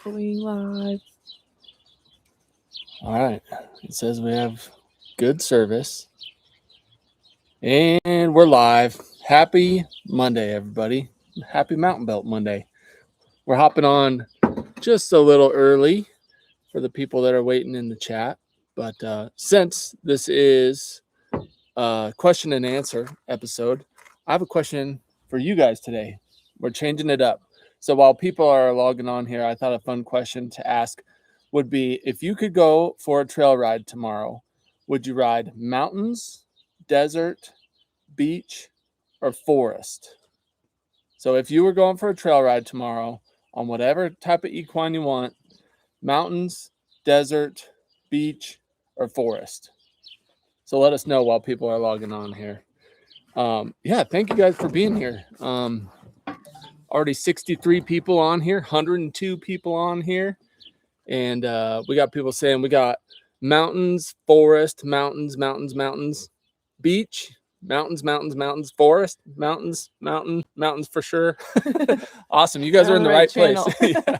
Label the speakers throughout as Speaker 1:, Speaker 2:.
Speaker 1: Going live.
Speaker 2: All right. It says we have good service. And we're live. Happy Monday, everybody. Happy Mountain Belt Monday. We're hopping on just a little early for the people that are waiting in the chat. But since this is a question and answer episode, I have a question for you guys today. We're changing it up. So while people are logging on here, I thought a fun question to ask would be, if you could go for a trail ride tomorrow, would you ride mountains, desert, beach, or forest? So if you were going for a trail ride tomorrow on whatever type of equine you want, mountains, desert, beach, or forest. So let us know while people are logging on here. Yeah, thank you guys for being here. Already 63 people on here, 102 people on here. And we got people saying we got mountains, forest, mountains, beach, mountains, forest, mountains for sure. Awesome. You guys are in the right place. Yeah.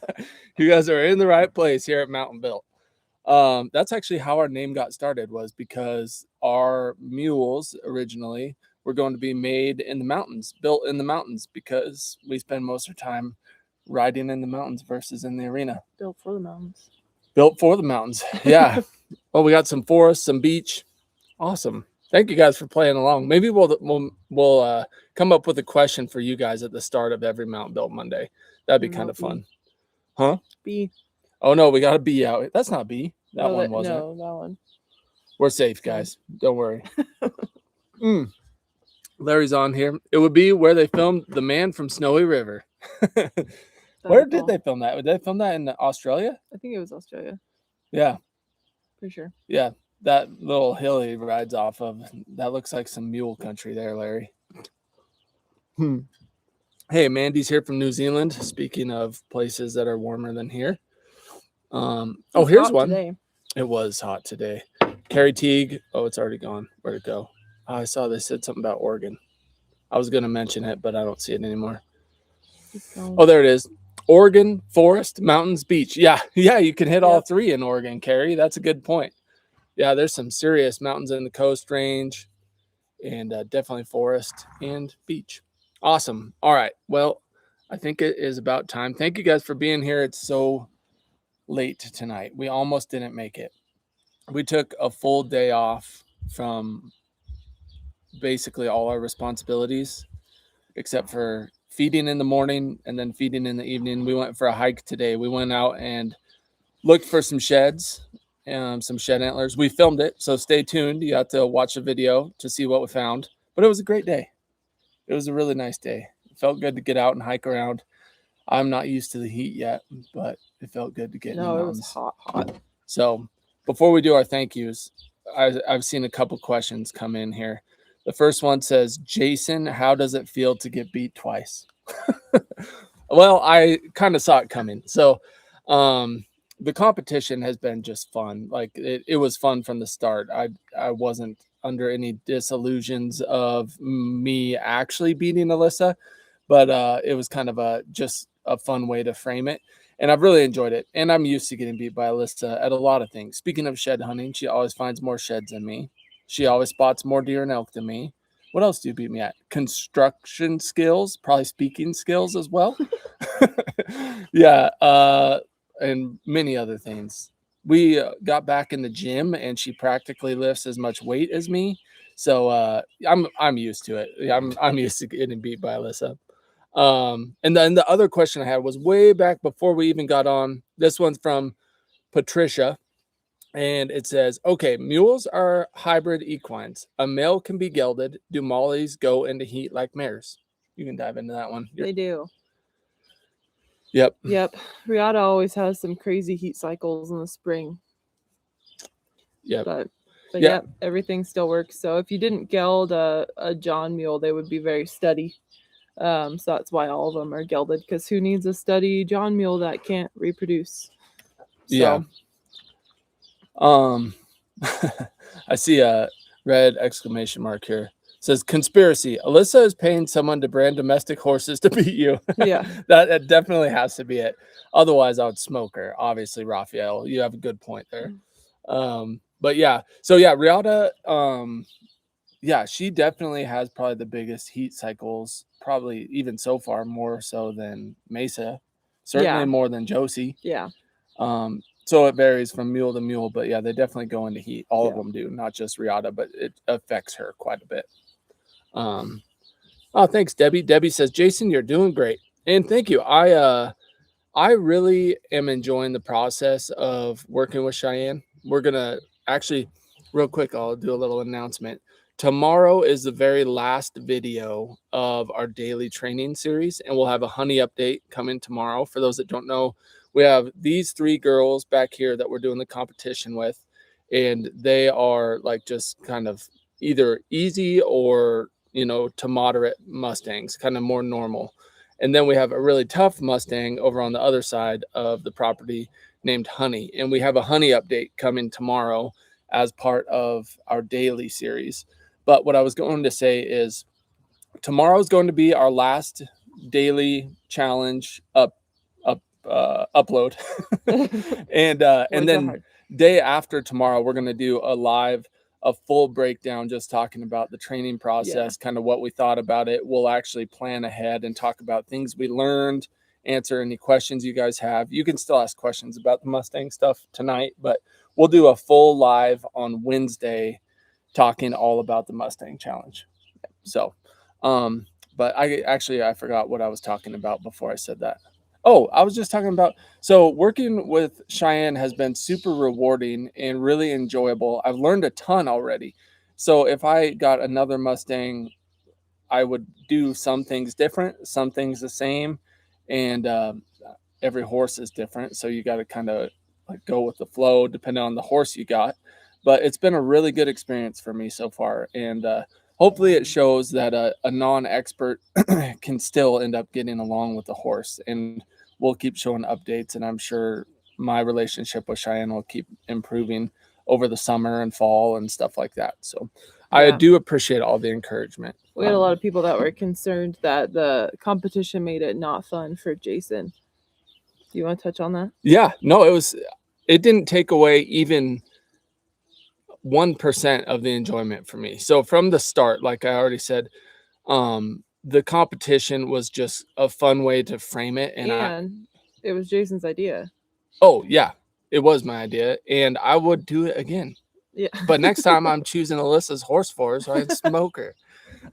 Speaker 2: You guys are in the right place here at Mountain Built. That's actually how our name got started, was because our mules originally were going to be made in the mountains, built in the mountains, because we spend most of our time riding in the mountains versus in the arena.
Speaker 1: Built for the mountains.
Speaker 2: Built for the mountains. Yeah. Well, we got some forest, some beach. Awesome. Thank you guys for playing along. Maybe we'll come up with a question for you guys at the start of every Mountain Built Monday. That'd be kind of fun. Huh?
Speaker 1: B.
Speaker 2: Oh no, we got a B out. That's not B. That one wasn't.
Speaker 1: No, that one.
Speaker 2: We're safe, guys. Don't worry. Larry's on here. It would be where they filmed The Man from Snowy River. Where did they film that? Did they film that in Australia?
Speaker 1: I think it was Australia.
Speaker 2: Yeah.
Speaker 1: Pretty sure.
Speaker 2: Yeah. That little hill he rides off of, that looks like some mule country there, Larry. Hey, Mandy's here from New Zealand. Speaking of places that are warmer than here. Here's one. Today. It was hot today. Carrie Teague. Oh, it's already gone. Where'd it go? I saw they said something about Oregon. I was going to mention it, but I don't see it anymore. Oh, there it is. Oregon, forest, mountains, beach. Yeah, you can hit all three in Oregon, Carrie. That's a good point. Yeah, there's some serious mountains in the Coast Range, and definitely forest and beach. Awesome. All right. Well, I think it is about time. Thank you guys for being here. It's so late tonight. We almost didn't make it. We took a full day off from basically all our responsibilities, except for feeding in the morning and then feeding in the evening. We went for a hike today. We went out and looked for some sheds, some shed antlers. We filmed it, so stay tuned. You have to watch the video to see what we found. But it was a great day. It was a really nice day. It felt good to get out and hike around. I'm not used to the heat yet, but it felt good to get in the mountains.
Speaker 1: It was hot.
Speaker 2: So before we do our thank yous, I've seen a couple questions come in here. The first one says, Jason, how does it feel to get beat twice? Well, I kind of saw it coming. So the competition has been just fun. Like it was fun from the start. I wasn't under any disillusions of me actually beating Alyssa, but it was kind of just a fun way to frame it. And I've really enjoyed it. And I'm used to getting beat by Alyssa at a lot of things. Speaking of shed hunting, she always finds more sheds than me. She always spots more deer and elk than me. What else do you beat me at? Construction skills, probably speaking skills as well. Yeah, and many other things. We got back in the gym, and she practically lifts as much weight as me. So I'm used to it. I'm used to getting beat by Alyssa. And then the other question I had was way back before we even got on. This one's from Patricia. And it says, okay, mules are hybrid equines. A male can be gelded. Do mollies go into heat like mares? You can dive into that one.
Speaker 1: They do.
Speaker 2: Yep.
Speaker 1: Riata always has some crazy heat cycles in the spring.
Speaker 2: Yep.
Speaker 1: But yeah, everything still works. So if you didn't geld a John mule, they would be very steady. So that's why all of them are gelded, because who needs a steady John mule that can't reproduce? So.
Speaker 2: Yeah. I see a red exclamation mark here. Says conspiracy. Alyssa is paying someone to brand domestic horses to beat you.
Speaker 1: Yeah.
Speaker 2: that definitely has to be it. Otherwise, I would smoke her. Obviously, Raphael, you have a good point there. But yeah, so yeah, Riata, yeah, she definitely has probably the biggest heat cycles, probably even so far more so than Mesa, certainly
Speaker 1: Yeah.
Speaker 2: more than Josie.
Speaker 1: Yeah.
Speaker 2: So it varies from mule to mule, but yeah, they definitely go into heat. All of
Speaker 1: Yeah.
Speaker 2: them do, not just Riata, but it affects her quite a bit. Oh, thanks, Debbie. Debbie says, Jason, you're doing great. And thank you. I really am enjoying the process of working with Cheyenne. We're gonna actually, real quick, I'll do a little announcement. Tomorrow is the very last video of our daily training series, and we'll have a honey update coming tomorrow. For those that don't know, we have these 3 girls back here that we're doing the competition with, and they are like just kind of either easy or, you know, to moderate Mustangs, kind of more normal. And then we have a really tough Mustang over on the other side of the property named Honey. And we have a honey update coming tomorrow as part of our daily series. But what I was going to say is tomorrow is going to be our last daily challenge upload. And then day after tomorrow, we're going to do a full breakdown, just talking about the training process, kind of what we thought about it. We'll actually plan ahead and talk about things we learned, answer any questions you guys have. You can still ask questions about the Mustang stuff tonight, but we'll do a full live on Wednesday talking all about the Mustang challenge. So, but I forgot what I was talking about before I said that. Oh, I was just talking about, so working with Cheyenne has been super rewarding and really enjoyable. I've learned a ton already. So if I got another Mustang, I would do some things different, some things the same. And every horse is different. So you got to kind of like go with the flow depending on the horse you got. But it's been a really good experience for me so far. And hopefully it shows that a non-expert can still end up getting along with the horse. And we'll keep showing updates, and I'm sure my relationship with Cheyenne will keep improving over the summer and fall and stuff like that. So I do appreciate all the encouragement.
Speaker 1: We had a lot of people that were concerned that the competition made it not fun for Jason. Do you want to touch on that?
Speaker 2: Yeah, no, it didn't take away even 1% of the enjoyment for me. So from the start, like I already said, the competition was just a fun way to frame it. And
Speaker 1: it was Jason's idea.
Speaker 2: Oh, yeah, it was my idea. And I would do it again.
Speaker 1: Yeah.
Speaker 2: But next time I'm choosing Alyssa's horse for her, so I'd smoke her.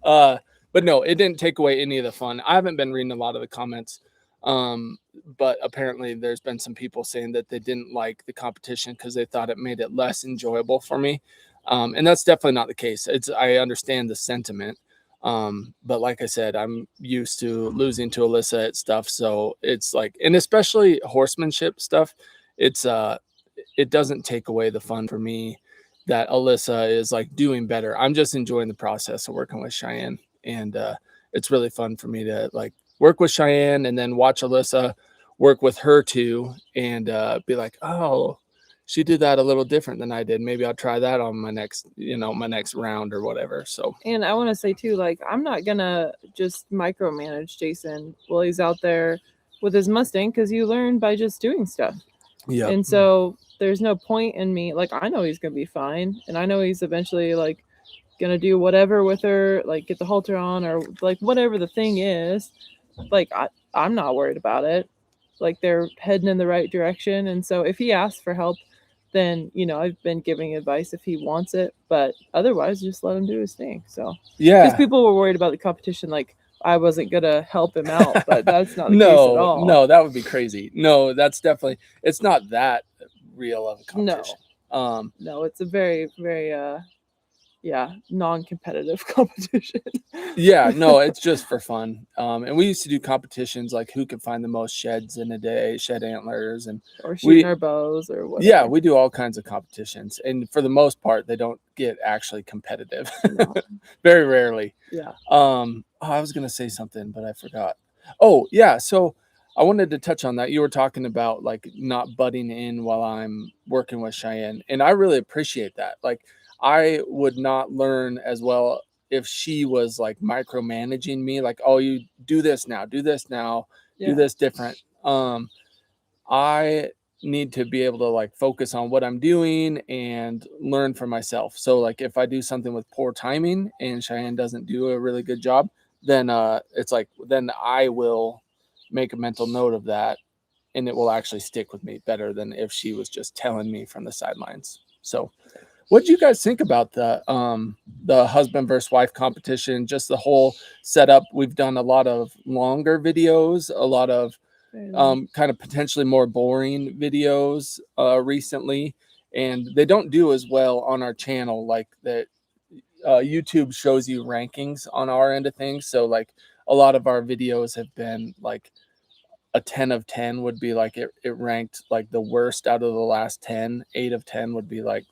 Speaker 2: But no, it didn't take away any of the fun. I haven't been reading a lot of the comments. But apparently there's been some people saying that they didn't like the competition because they thought it made it less enjoyable for me. And that's definitely not the case. I understand the sentiment. But like I said, I'm used to losing to Alyssa at stuff. So it's like, and especially horsemanship stuff, it doesn't take away the fun for me that Alyssa is like doing better. I'm just enjoying the process of working with Cheyenne. And it's really fun for me to like work with Cheyenne and then watch Alyssa work with her too, and be like, oh, she did that a little different than I did. Maybe I'll try that on my next round or whatever. So,
Speaker 1: and I want to say too, like, I'm not gonna just micromanage Jason while he's out there with his Mustang, because you learn by just doing stuff. Yeah. And so there's no point in me, like, I know he's gonna be fine, and I know he's eventually like gonna do whatever with her, like get the halter on or like whatever the thing is. Like I'm not worried about it. Like, they're heading in the right direction. And so if he asks for help, then, I've been giving advice if he wants it, but otherwise just let him do his thing. So yeah, because people were worried about the competition, like I wasn't gonna help him out, but that's not the case at all.
Speaker 2: No, that would be crazy. No, that's definitely, it's not that real of a competition.
Speaker 1: No, it's a very, very non-competitive competition.
Speaker 2: Yeah, no, it's just for fun. And we used to do competitions like who could find the most sheds in a day, shed antlers, and
Speaker 1: or shooting our bows or whatever.
Speaker 2: Yeah, we do all kinds of competitions, and for the most part, they don't get actually competitive. No. Very rarely.
Speaker 1: Yeah.
Speaker 2: I was gonna say something, but I forgot. Oh, yeah. So I wanted to touch on that. You were talking about like not butting in while I'm working with Cheyenne, and I really appreciate that. Like, I would not learn as well if she was like micromanaging me, like, oh, you do this now, do this now,
Speaker 1: Yeah.
Speaker 2: do this different. I need to be able to like focus on what I'm doing and learn for myself. So like if I do something with poor timing and Cheyenne doesn't do a really good job, then it's like then I will make a mental note of that, and it will actually stick with me better than if she was just telling me from the sidelines. So what do you guys think about the husband versus wife competition, just the whole setup? We've done a lot of longer videos, a lot of kind of potentially more boring videos recently, and they don't do as well on our channel. Like that, YouTube shows you rankings on our end of things, so like a lot of our videos have been like a 10 of 10 would be like it ranked like the worst out of the last 10. 8 of 10 would be like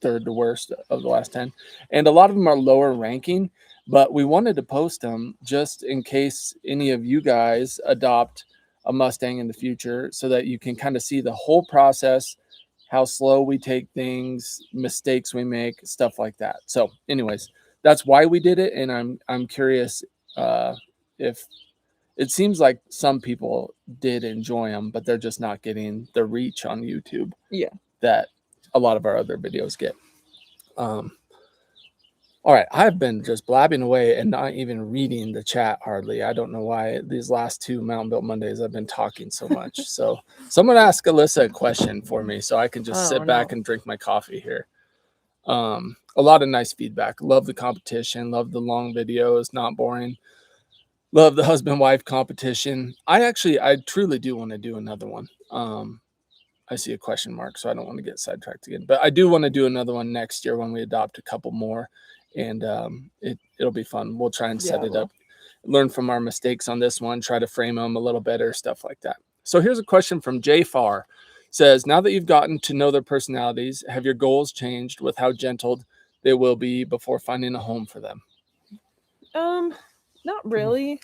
Speaker 2: third to worst of the last 10, and a lot of them are lower ranking, but we wanted to post them just in case any of you guys adopt a Mustang in the future, so that you can kind of see the whole process, how slow we take things, mistakes we make, stuff like that. So anyways, that's why we did it, and I'm curious if it seems like some people did enjoy them, but they're just not getting the reach on YouTube that a lot of our other videos get. All right, I've been just blabbing away and not even reading the chat hardly. I don't know why these last 2 Mountain Built Mondays I've been talking so much. So someone ask Alyssa a question for me so I can just sit back and drink my coffee here. A lot of nice feedback. Love the competition. Love the long videos. Not boring. Love the husband-wife competition. I truly do want to do another one. I see a question mark, so I don't want to get sidetracked again. But I do want to do another one next year when we adopt a couple more, and it'll be fun. We'll try and set it up, learn from our mistakes on this one, try to frame them a little better, stuff like that. So here's a question from Jay Farr. Says, now that you've gotten to know their personalities, have your goals changed with how gentle they will be before finding a home for them?
Speaker 1: Not really.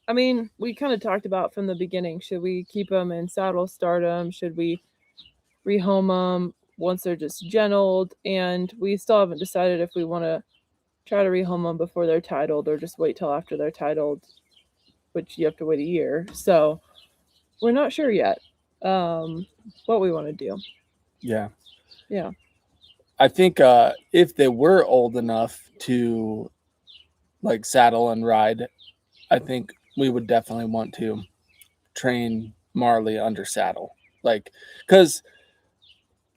Speaker 1: I mean, we kind of talked about from the beginning. Should we keep them in saddle stardom? Should we rehome them once they're just gentled? And we still haven't decided if we want to try to rehome them before they're titled or just wait till after they're titled, which you have to wait a year. So we're not sure yet what we want to do.
Speaker 2: Yeah.
Speaker 1: Yeah.
Speaker 2: I think if they were old enough to like saddle and ride, I think we would definitely want to train Marley under saddle. Like, because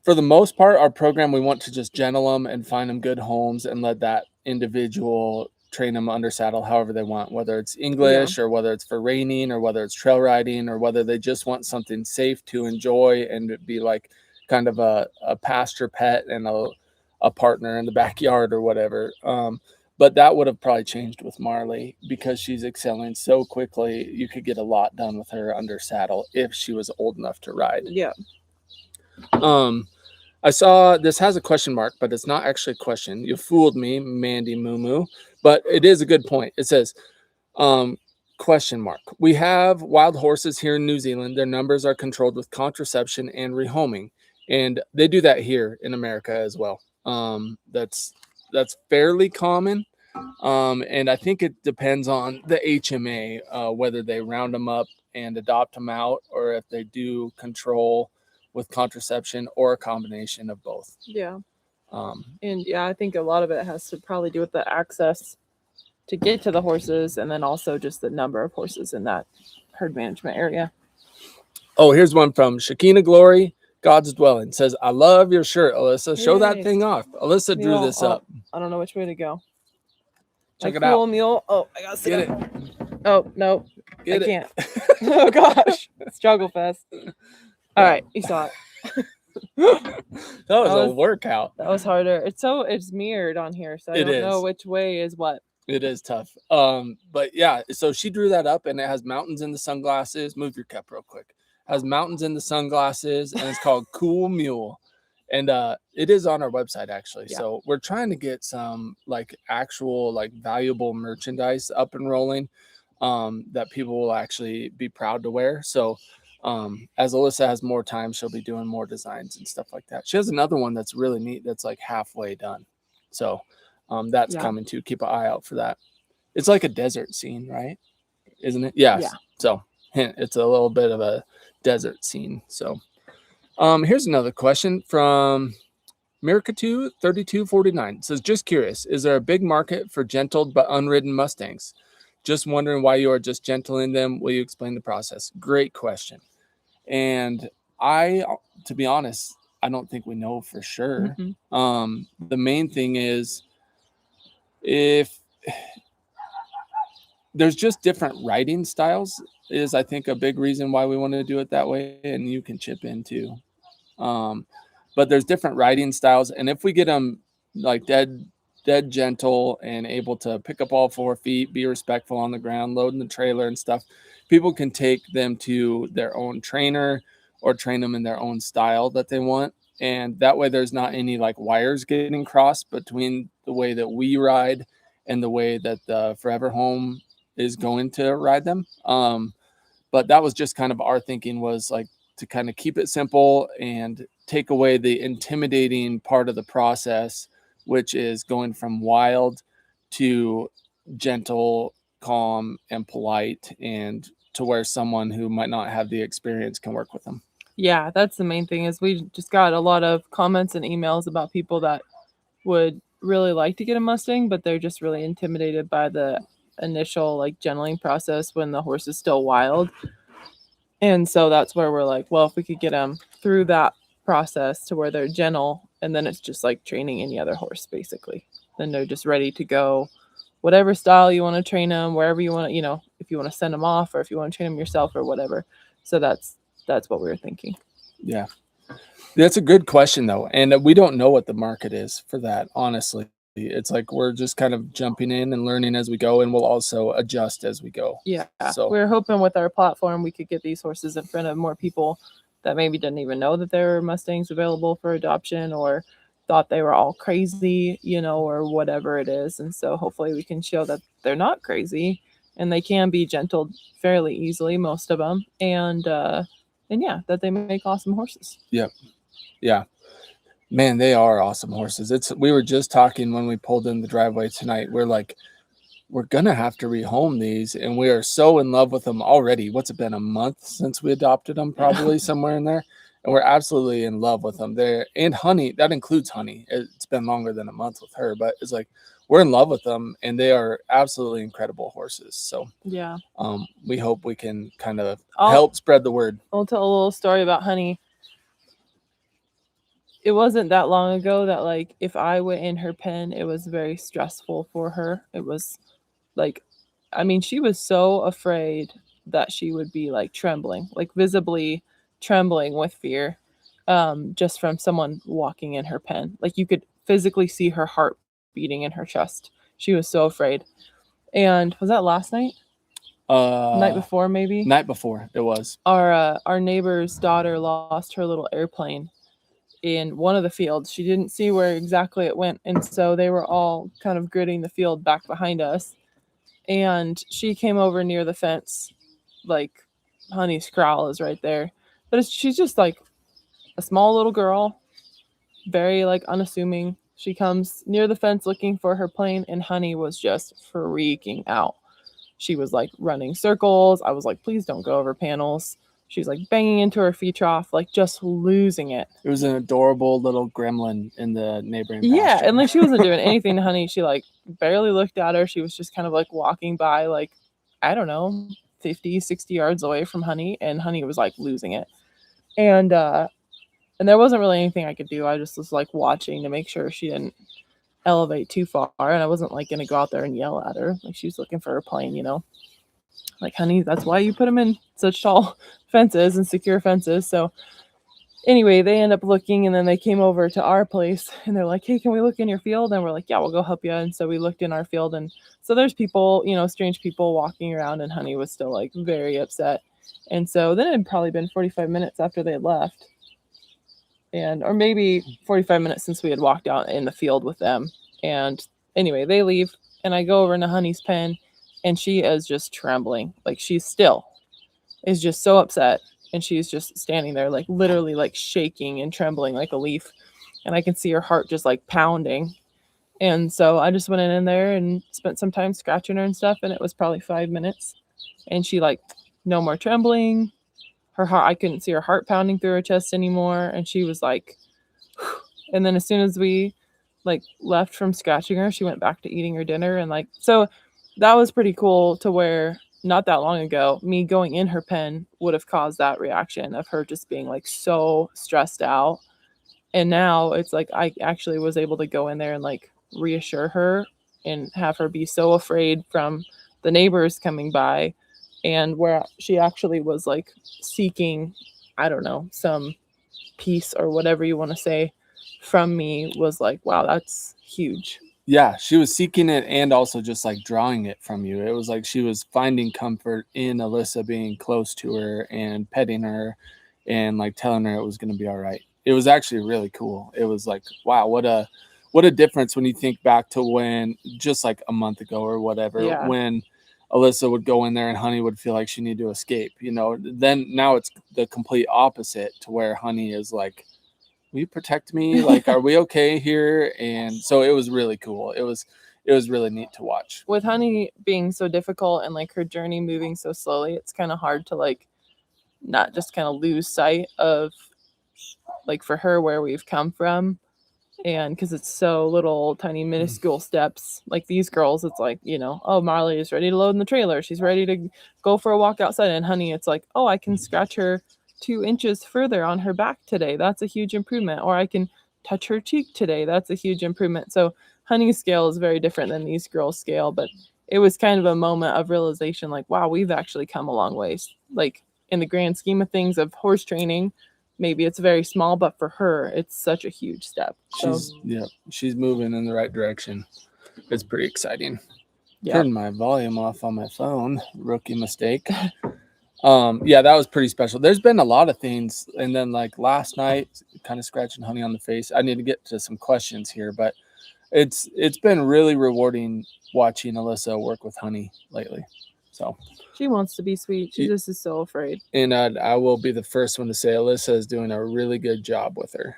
Speaker 2: for the most part, our program, we want to just gentle them and find them good homes and let that individual train them under saddle however they want, whether it's English or whether it's for reining or whether it's trail riding or whether they just want something safe to enjoy and be like kind of a pasture pet and a partner in the backyard or whatever. But that would have probably changed with Marley because she's excelling so quickly. You could get a lot done with her under saddle if she was old enough to ride.
Speaker 1: Yeah.
Speaker 2: I saw this has a question mark, but it's not actually a question. You fooled me, Mandy Moo Moo, but it is a good point. It says, question mark. We have wild horses here in New Zealand. Their numbers are controlled with contraception and rehoming. And they do that here in America as well. That's fairly common. And I think it depends on the HMA, whether they round them up and adopt them out or if they do control with contraception or a combination of both.
Speaker 1: Yeah. And yeah, I think a lot of it has to probably do with the access to get to the horses and then also just the number of horses in that herd management area.
Speaker 2: Oh, here's one from Shakina Glory. God's Dwelling says, I love your shirt, Alyssa. Show that thing off. Alyssa drew this up.
Speaker 1: I don't know which way to go.
Speaker 2: Check it out.
Speaker 1: Mule. Oh, I got to
Speaker 2: get it.
Speaker 1: Oh, no.
Speaker 2: I
Speaker 1: can't. Oh, gosh. Struggle fest. All right. You saw it.
Speaker 2: that was a workout.
Speaker 1: That was harder. It's mirrored on here, so I don't know which way is what.
Speaker 2: It is tough. But yeah, so she drew that up and it has mountains in the sunglasses. Move your cup real quick. Has mountains in the sunglasses and it's called Cool Mule. And it is on our website actually. Yeah. So we're trying to get some like actual like valuable merchandise up and rolling that people will actually be proud to wear. So as Alyssa has more time, she'll be doing more designs and stuff like that. She has another one that's really neat that's like halfway done. So That's
Speaker 1: Yeah.
Speaker 2: coming too. Keep an eye out for that. It's like a desert scene, right? Isn't it? Yes.
Speaker 1: Yeah.
Speaker 2: So hint, it's a little bit of a desert scene. So here's another question from Mirkatu 3249. It says, just curious, is there a big market for gentled but unridden Mustangs? Just wondering why you are just gentling them. Will you explain the process? Great question. And to be honest, I don't think we know for sure. The main thing is, if there's just different riding styles is, I think, a big reason why we want to do it that way. And you can chip in too. But there's different riding styles. And if we get them like dead gentle and able to pick up all 4 feet, be respectful on the ground, loading the trailer and stuff, people can take them to their own trainer or train them in their own style that they want. And that way there's not any like wires getting crossed between the way that we ride and the way that the Forever Home is going to ride them. But that was just kind of our thinking, was like to kind of keep it simple and take away the intimidating part of the process, which is going from wild to gentle, calm, and polite, and to where someone who might not have the experience can work with them.
Speaker 1: Yeah, that's the main thing. Is we just got a lot of comments and emails about people that would really like to get a Mustang, but they're just really intimidated by the initial like gentling process when the horse is still wild. And so that's where we're like, well, if we could get them through that process to where they're gentle, and then it's just like training any other horse, basically. Then they're just ready to go, whatever style you want to train them, wherever you want to, if you want to send them off or if you want to train them yourself or whatever. So that's what we were thinking.
Speaker 2: Yeah. That's a good question, though. And we don't know what the market is for that, honestly. It's like we're just kind of jumping in and learning as we go, and we'll also adjust as we go.
Speaker 1: Yeah.
Speaker 2: So
Speaker 1: we're hoping with our platform we could get these horses in front of more people that maybe didn't even know that there were Mustangs available for adoption, or thought they were all crazy, or whatever it is. And so hopefully we can show that they're not crazy and they can be gentled fairly easily, most of them. And yeah, that they make awesome horses.
Speaker 2: Yep. Yeah. Man, they are awesome horses. We were just talking when we pulled in the driveway tonight. We're like, we're going to have to rehome these. And we are so in love with them already. What's it been, a month since we adopted them? Probably somewhere in there. And we're absolutely in love with them. And Honey, that includes Honey. It's been longer than a month with her, but it's like, we're in love with them, and they are absolutely incredible horses. So
Speaker 1: yeah,
Speaker 2: we hope we can kind of help spread the word.
Speaker 1: I'll tell a little story about Honey. It wasn't that long ago that, like, if I went in her pen, it was very stressful for her. It was like, I mean, she was so afraid that she would be like trembling, like visibly trembling with fear, just from someone walking in her pen. Like you could physically see her heart beating in her chest. She was so afraid. And was that last night? Night before, maybe?
Speaker 2: Night before, it was.
Speaker 1: Our neighbor's daughter lost her little airplane in one of the fields. She didn't see where exactly it went, and so they were all kind of gridding the field back behind us. And she came over near the fence, like Honey's corral is right there. But she's just like a small little girl, very like unassuming. She comes near the fence looking for her plane, and Honey was just freaking out. She was like running circles. I was like, please don't go over panels. She's like banging into her feet trough, like just losing it.
Speaker 2: It was an adorable little gremlin in the neighboring
Speaker 1: Yeah,
Speaker 2: pasture.
Speaker 1: and like she wasn't doing anything to Honey. She like barely looked at her. She was just kind of like walking by, like, I don't know, 50, 60 yards away from Honey, and Honey was like losing it. And there wasn't really anything I could do. I just was like watching to make sure she didn't elevate too far, and I wasn't like gonna go out there and yell at her. Like she was looking for her plane, Like, Honey, that's why you put them in such tall fences and secure fences. So anyway, they end up looking, and then they came over to our place, and they're like, hey, can we look in your field? And we're like, yeah, we'll go help you. And so we looked in our field, and so there's people, strange people walking around, and Honey was still like very upset. And so then it had probably been 45 minutes after they had left, or maybe 45 minutes since we had walked out in the field with them. And anyway, they leave, and I go over into Honey's pen, and she is just trembling. Like she's still is just so upset. And she's just standing there, like literally like shaking and trembling like a leaf. And I can see her heart just like pounding. And so I just went in there and spent some time scratching her and stuff, and it was probably 5 minutes. And she like no more trembling. Her heart, I couldn't see her heart pounding through her chest anymore, and she was like, and then as soon as we like left from scratching her, she went back to eating her dinner. And like, so that was pretty cool, to where not that long ago me going in her pen would have caused that reaction of her just being like so stressed out. And now it's like I actually was able to go in there and like reassure her and have her be so afraid from the neighbors coming by, and where she actually was like seeking, I don't know, some peace or whatever you want to say from me, was like, wow, that's huge.
Speaker 2: Yeah, she was seeking it and also just like drawing it from you. It was like she was finding comfort in Alyssa being close to her and petting her and like telling her it was going to be all right. It was actually really cool. It was like, wow, what a difference when you think back to when just like a month ago or whatever,
Speaker 1: Yeah.
Speaker 2: when Alyssa would go in there and Honey would feel like she needed to escape, you know. Then now it's the complete opposite, to where Honey is like, will you protect me? Like, are we okay here? And so it was really cool. It was really neat to watch.
Speaker 1: With Honey being so difficult and like her journey moving so slowly, it's kind of hard to like not just kind of lose sight of like for her where we've come from. And because it's so little tiny minuscule steps, like these girls, it's like, you know, oh, Marley is ready to load in the trailer, she's ready to go for a walk outside. And Honey, it's like, oh, I can scratch her 2 inches further on her back today, that's a huge improvement. Or I can touch her cheek today, that's a huge improvement. So Honey's scale is very different than these girls' scale, but it was kind of a moment of realization, like, wow, we've actually come a long ways. Like in the grand scheme of things of horse training, maybe it's very small, but for her, it's such a huge step. So,
Speaker 2: She's moving in the right direction. It's pretty exciting.
Speaker 1: yeah.
Speaker 2: Turned my volume off on my phone. Rookie mistake. Yeah, that was pretty special. There's been a lot of things, and then like last night, kind of scratching Honey on the face. I need to get to some questions here, but it's been really rewarding watching Alyssa work with Honey lately. So
Speaker 1: She wants to be sweet. She just is so afraid.
Speaker 2: And I will be the first one to say Alyssa is doing a really good job with her.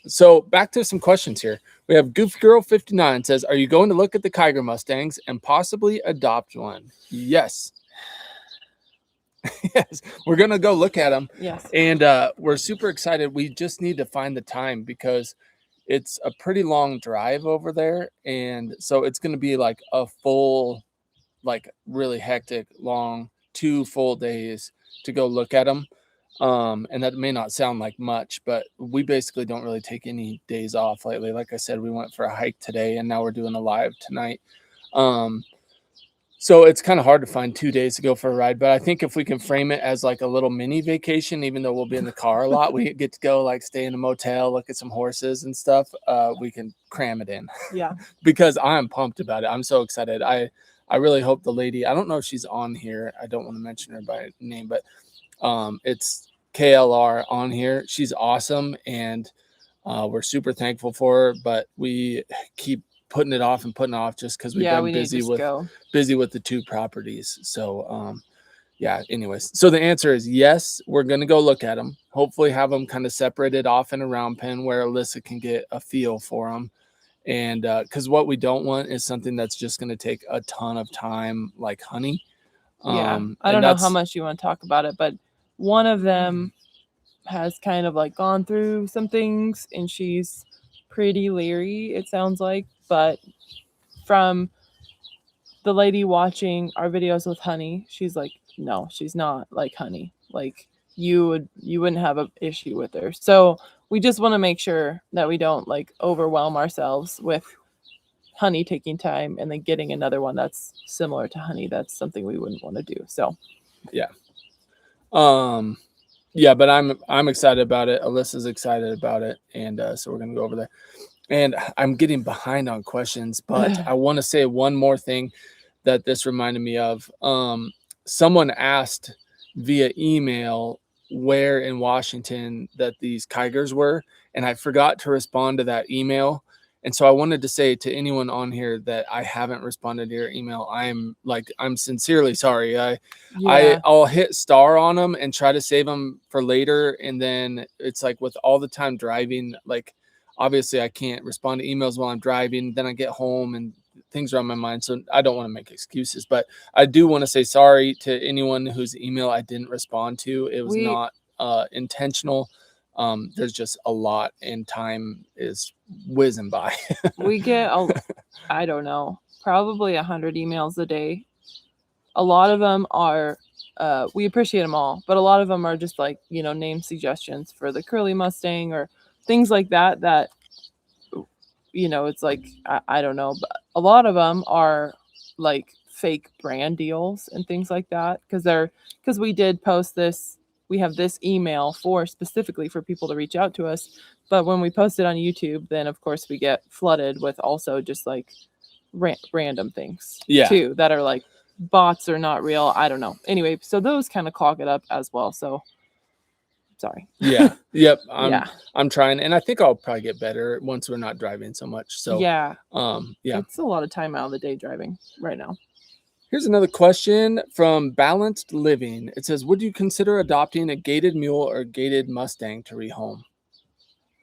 Speaker 2: So back to some questions here. We have Goofy Girl 59 says, are you going to look at the Kiger Mustangs and possibly adopt one? Yes. Yes, we're going to go look at them.
Speaker 1: Yes.
Speaker 2: And we're super excited. We just need to find the time because it's a pretty long drive over there. And so it's going to be like a full, like really hectic, long 2 full days to go look at them. And that may not sound like much, but we basically don't really take any days off lately. Like I said, we went for a hike today and now we're doing a live tonight. So it's kind of hard to find 2 days to go for a ride, but I think if we can frame it as like a little mini vacation, even though we'll be in the car a lot, we get to go like stay in a motel, look at some horses and stuff. We can cram it in.
Speaker 1: Yeah.
Speaker 2: Because I'm pumped about it. I'm so excited. I really hope the lady, I don't know if she's on here. I don't want to mention her by name, but it's KLR on here. She's awesome. And we're super thankful for her, but we keep putting it off just because we've been busy with the 2 properties. So yeah, anyways, so the answer is yes, we're going to go look at them, hopefully have them kind of separated off in a round pen where Alyssa can get a feel for them. And because what we don't want is something that's just going to take a ton of time, like Honey.
Speaker 1: Yeah, I don't know how much you want to talk about it, but one of them has kind of like gone through some things and she's pretty leery, it sounds like. But from the lady watching our videos with Honey, she's like, no, she's not like Honey. Like you wouldn't have an issue with her. So we just want to make sure that we don't like overwhelm ourselves with Honey taking time and then getting another one that's similar to Honey. That's something we wouldn't want to do. So
Speaker 2: yeah. Yeah, but I'm excited about it. Alyssa's excited about it. And so we're gonna go over there. And I'm getting behind on questions, but I want to say one more thing that this reminded me of. Someone asked via email where in Washington that these Kigers were, and I forgot to respond to that email. And so I wanted to say to anyone on here that I haven't responded to your email, I'm sincerely sorry. I'll hit star on them and try to save them for later. And then it's like with all the time driving, like obviously I can't respond to emails while I'm driving. Then I get home and things are on my mind. So I don't want to make excuses, but I do want to say sorry to anyone whose email I didn't respond to. It was
Speaker 1: We
Speaker 2: not intentional. There's just a lot, and time is whizzing by.
Speaker 1: we get I don't know, probably 100 emails a day. A lot of them are we appreciate them all, but a lot of them are just like, name suggestions for the curly Mustang or things like that it's like I don't know, but a lot of them are like fake brand deals and things like that because we did post this. We have this email for specifically for people to reach out to us, but when we post it on YouTube, then of course we get flooded with also just like random things too that are like bots or not real. I don't know. Anyway, so those kind of clog it up as well. So sorry.
Speaker 2: Yeah. Yep.
Speaker 1: Yeah.
Speaker 2: I'm trying, and I think I'll probably get better once we're not driving so much. So
Speaker 1: yeah.
Speaker 2: Yeah.
Speaker 1: It's a lot of time out of the day driving right now.
Speaker 2: Here's another question from Balanced Living. It says, would you consider adopting a gated mule or gated Mustang to rehome?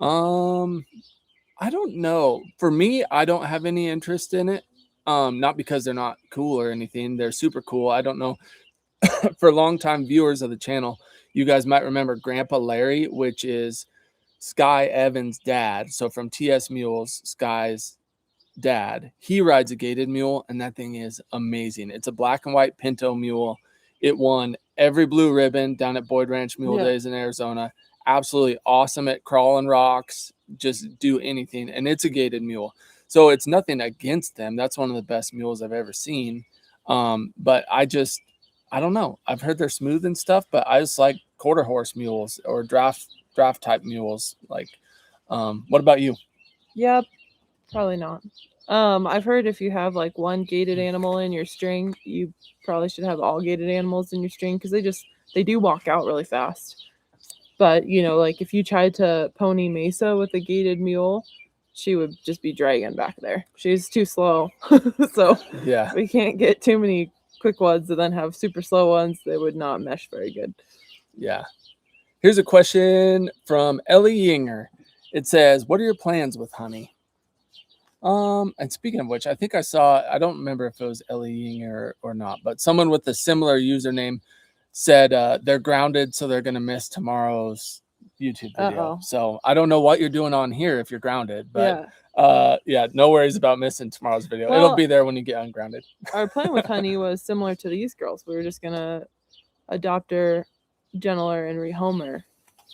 Speaker 2: I don't know. For me, I don't have any interest in it. Not because they're not cool or anything. They're super cool. I don't know. For longtime viewers of the channel, you guys might remember Grandpa Larry, which is Sky Evans' dad. So from TS Mules, Sky's dad, he rides a gated mule, and that thing is amazing. It's a black and white Pinto mule. It won every blue ribbon down at Boyd Ranch Mule Days in Arizona. Absolutely awesome at crawling rocks, just do anything. And it's a gated mule. So it's nothing against them. That's one of the best mules I've ever seen. But I don't know. I've heard they're smooth and stuff, but I just like quarter horse mules or draft type mules. Like, what about you?
Speaker 1: Yep. Probably not. I've heard if you have like one gated animal in your string, you probably should have all gated animals in your string because they do walk out really fast. But like if you tried to pony Mesa with a gated mule, she would just be dragging back there. She's too slow. So
Speaker 2: Yeah,
Speaker 1: we can't get too many quick ones and then have super slow ones. They would not mesh very good.
Speaker 2: Yeah. Here's a question from Ellie Yinger. It says, what are your plans with Honey? And speaking of which, I think I don't remember if it was Ellie Yinger or not, but someone with a similar username said they're grounded, so they're going to miss tomorrow's YouTube video. So I don't know what you're doing on here if you're grounded, but yeah, no worries about missing tomorrow's video. Well, it'll be there when you get ungrounded.
Speaker 1: Our plan with Honey was similar to these girls. We were just going to adopt her, gentle her, and rehome her.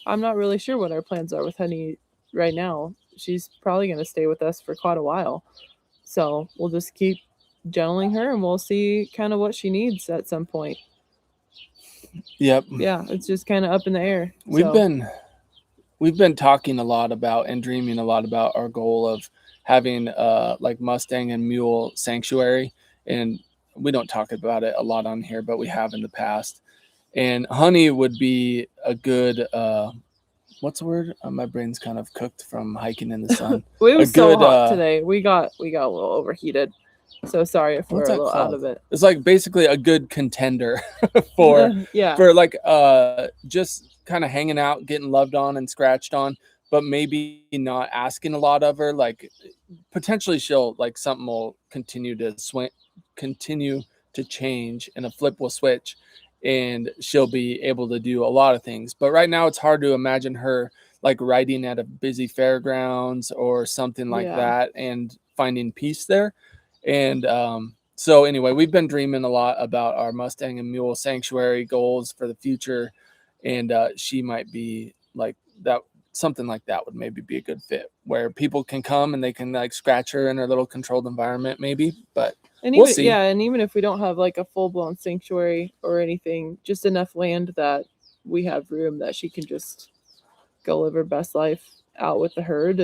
Speaker 1: I'm not really sure what our plans are with Honey right now. She's probably going to stay with us for quite a while. So we'll just keep gentling her and we'll see kind of what she needs at some point.
Speaker 2: Yep.
Speaker 1: Yeah, it's just kind of up in the air.
Speaker 2: We've been talking a lot about and dreaming a lot about our goal of having like Mustang and Mule sanctuary. And we don't talk about it a lot on here, but we have in the past. And Honey would be a good what's the word? My brain's kind of cooked from hiking in the sun.
Speaker 1: It was so hot today. We got a little overheated. So sorry if we're a little out of it.
Speaker 2: It's like basically a good contender for like just kind of hanging out, getting loved on and scratched on, but maybe not asking a lot of her. Like potentially she'll like something will continue to change and a flip will switch and she'll be able to do a lot of things. But right now it's hard to imagine her like riding at a busy fairgrounds or something like that and finding peace there. And so anyway, we've been dreaming a lot about our Mustang and Mule sanctuary goals for the future. And she might be like that. Something like that would maybe be a good fit where people can come and they can like scratch her in her little controlled environment maybe. But we'll see.
Speaker 1: Yeah, and even if we don't have like a full-blown sanctuary or anything, just enough land that we have room that she can just go live her best life out with the herd.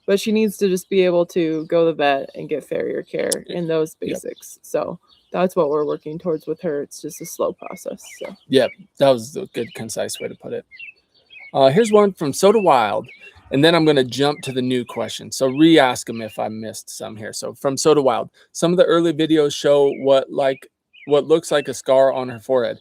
Speaker 1: But she needs to just be able to go to the vet and get farrier care in those basics. So that's what we're working towards with her. It's just a slow process. So
Speaker 2: yeah, that was a good concise way to put it. Here's one from Soda Wild, and then I'm going to jump to the new question. So re-ask them if I missed some here. So from Soda Wild, some of the early videos show what looks like a scar on her forehead.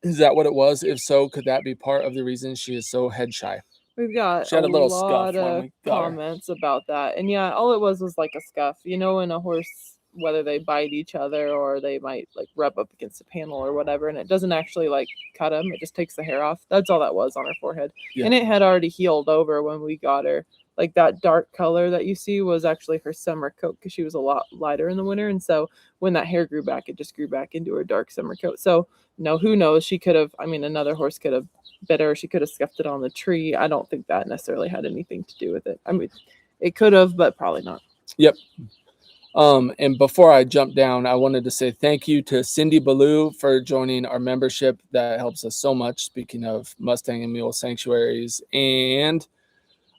Speaker 2: Is that what it was? If so, could that be part of the reason she is so head shy?
Speaker 1: We've got
Speaker 2: She had a little
Speaker 1: lot
Speaker 2: scuff when
Speaker 1: of
Speaker 2: we got her.
Speaker 1: comments about that. And yeah, all it was like a scuff. You know, when a horse, whether they bite each other or they might like rub up against a panel or whatever, and it doesn't actually like cut them, it just takes the hair off. That's all that was on her forehead.
Speaker 2: Yeah.
Speaker 1: And it had already healed over when we got her. Like that dark color that you see was actually her summer coat because she was a lot lighter in the winter. And so when that hair grew back, it just grew back into her dark summer coat. So, no, who knows? She could have, I mean, another horse could have bit her. She could have scuffed it on the tree. I don't think that necessarily had anything to do with it. I mean, it could have, but probably not.
Speaker 2: Yep. And before I jump down, I wanted to say thank you to Cindy Ballou for joining our membership. That helps us so much. Speaking of Mustang and Mule sanctuaries, and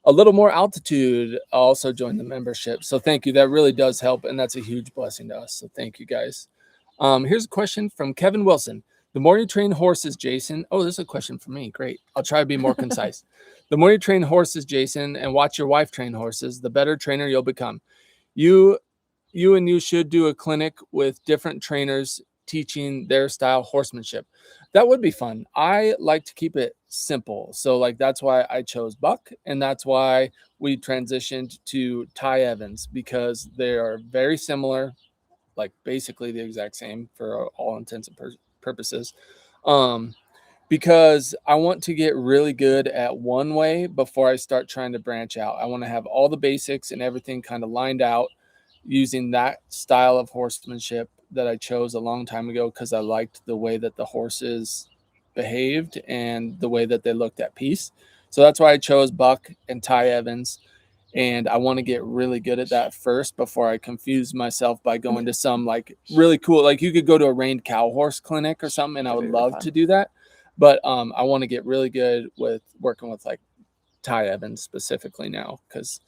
Speaker 2: a little more altitude also joined the membership. So thank you. That really does help, and that's a huge blessing to us. So thank you guys. Here's a question from Kevin Wilson. The more you train horses, Jason. Oh, this is a question for me. Great. I'll try to be more concise. The more you train horses, Jason, and watch your wife train horses, the better trainer you'll become. You should do a clinic with different trainers teaching their style horsemanship. That would be fun. I like to keep it simple. So like that's why I chose Buck, and that's why we transitioned to Ty Evans, because they are very similar, like basically the exact same for all intents and purposes. Because I want to get really good at one way before I start trying to branch out. I want to have all the basics and everything kind of lined out using that style of horsemanship that I chose a long time ago because I liked the way that the horses behaved and the way that they looked at peace. So that's why I chose Buck and Ty Evans. And I want to get really good at that first before I confuse myself by going to some like really cool, like you could go to a reined cow horse clinic or something, and I would love to do that. But I want to get really good with working with like Ty Evans specifically now because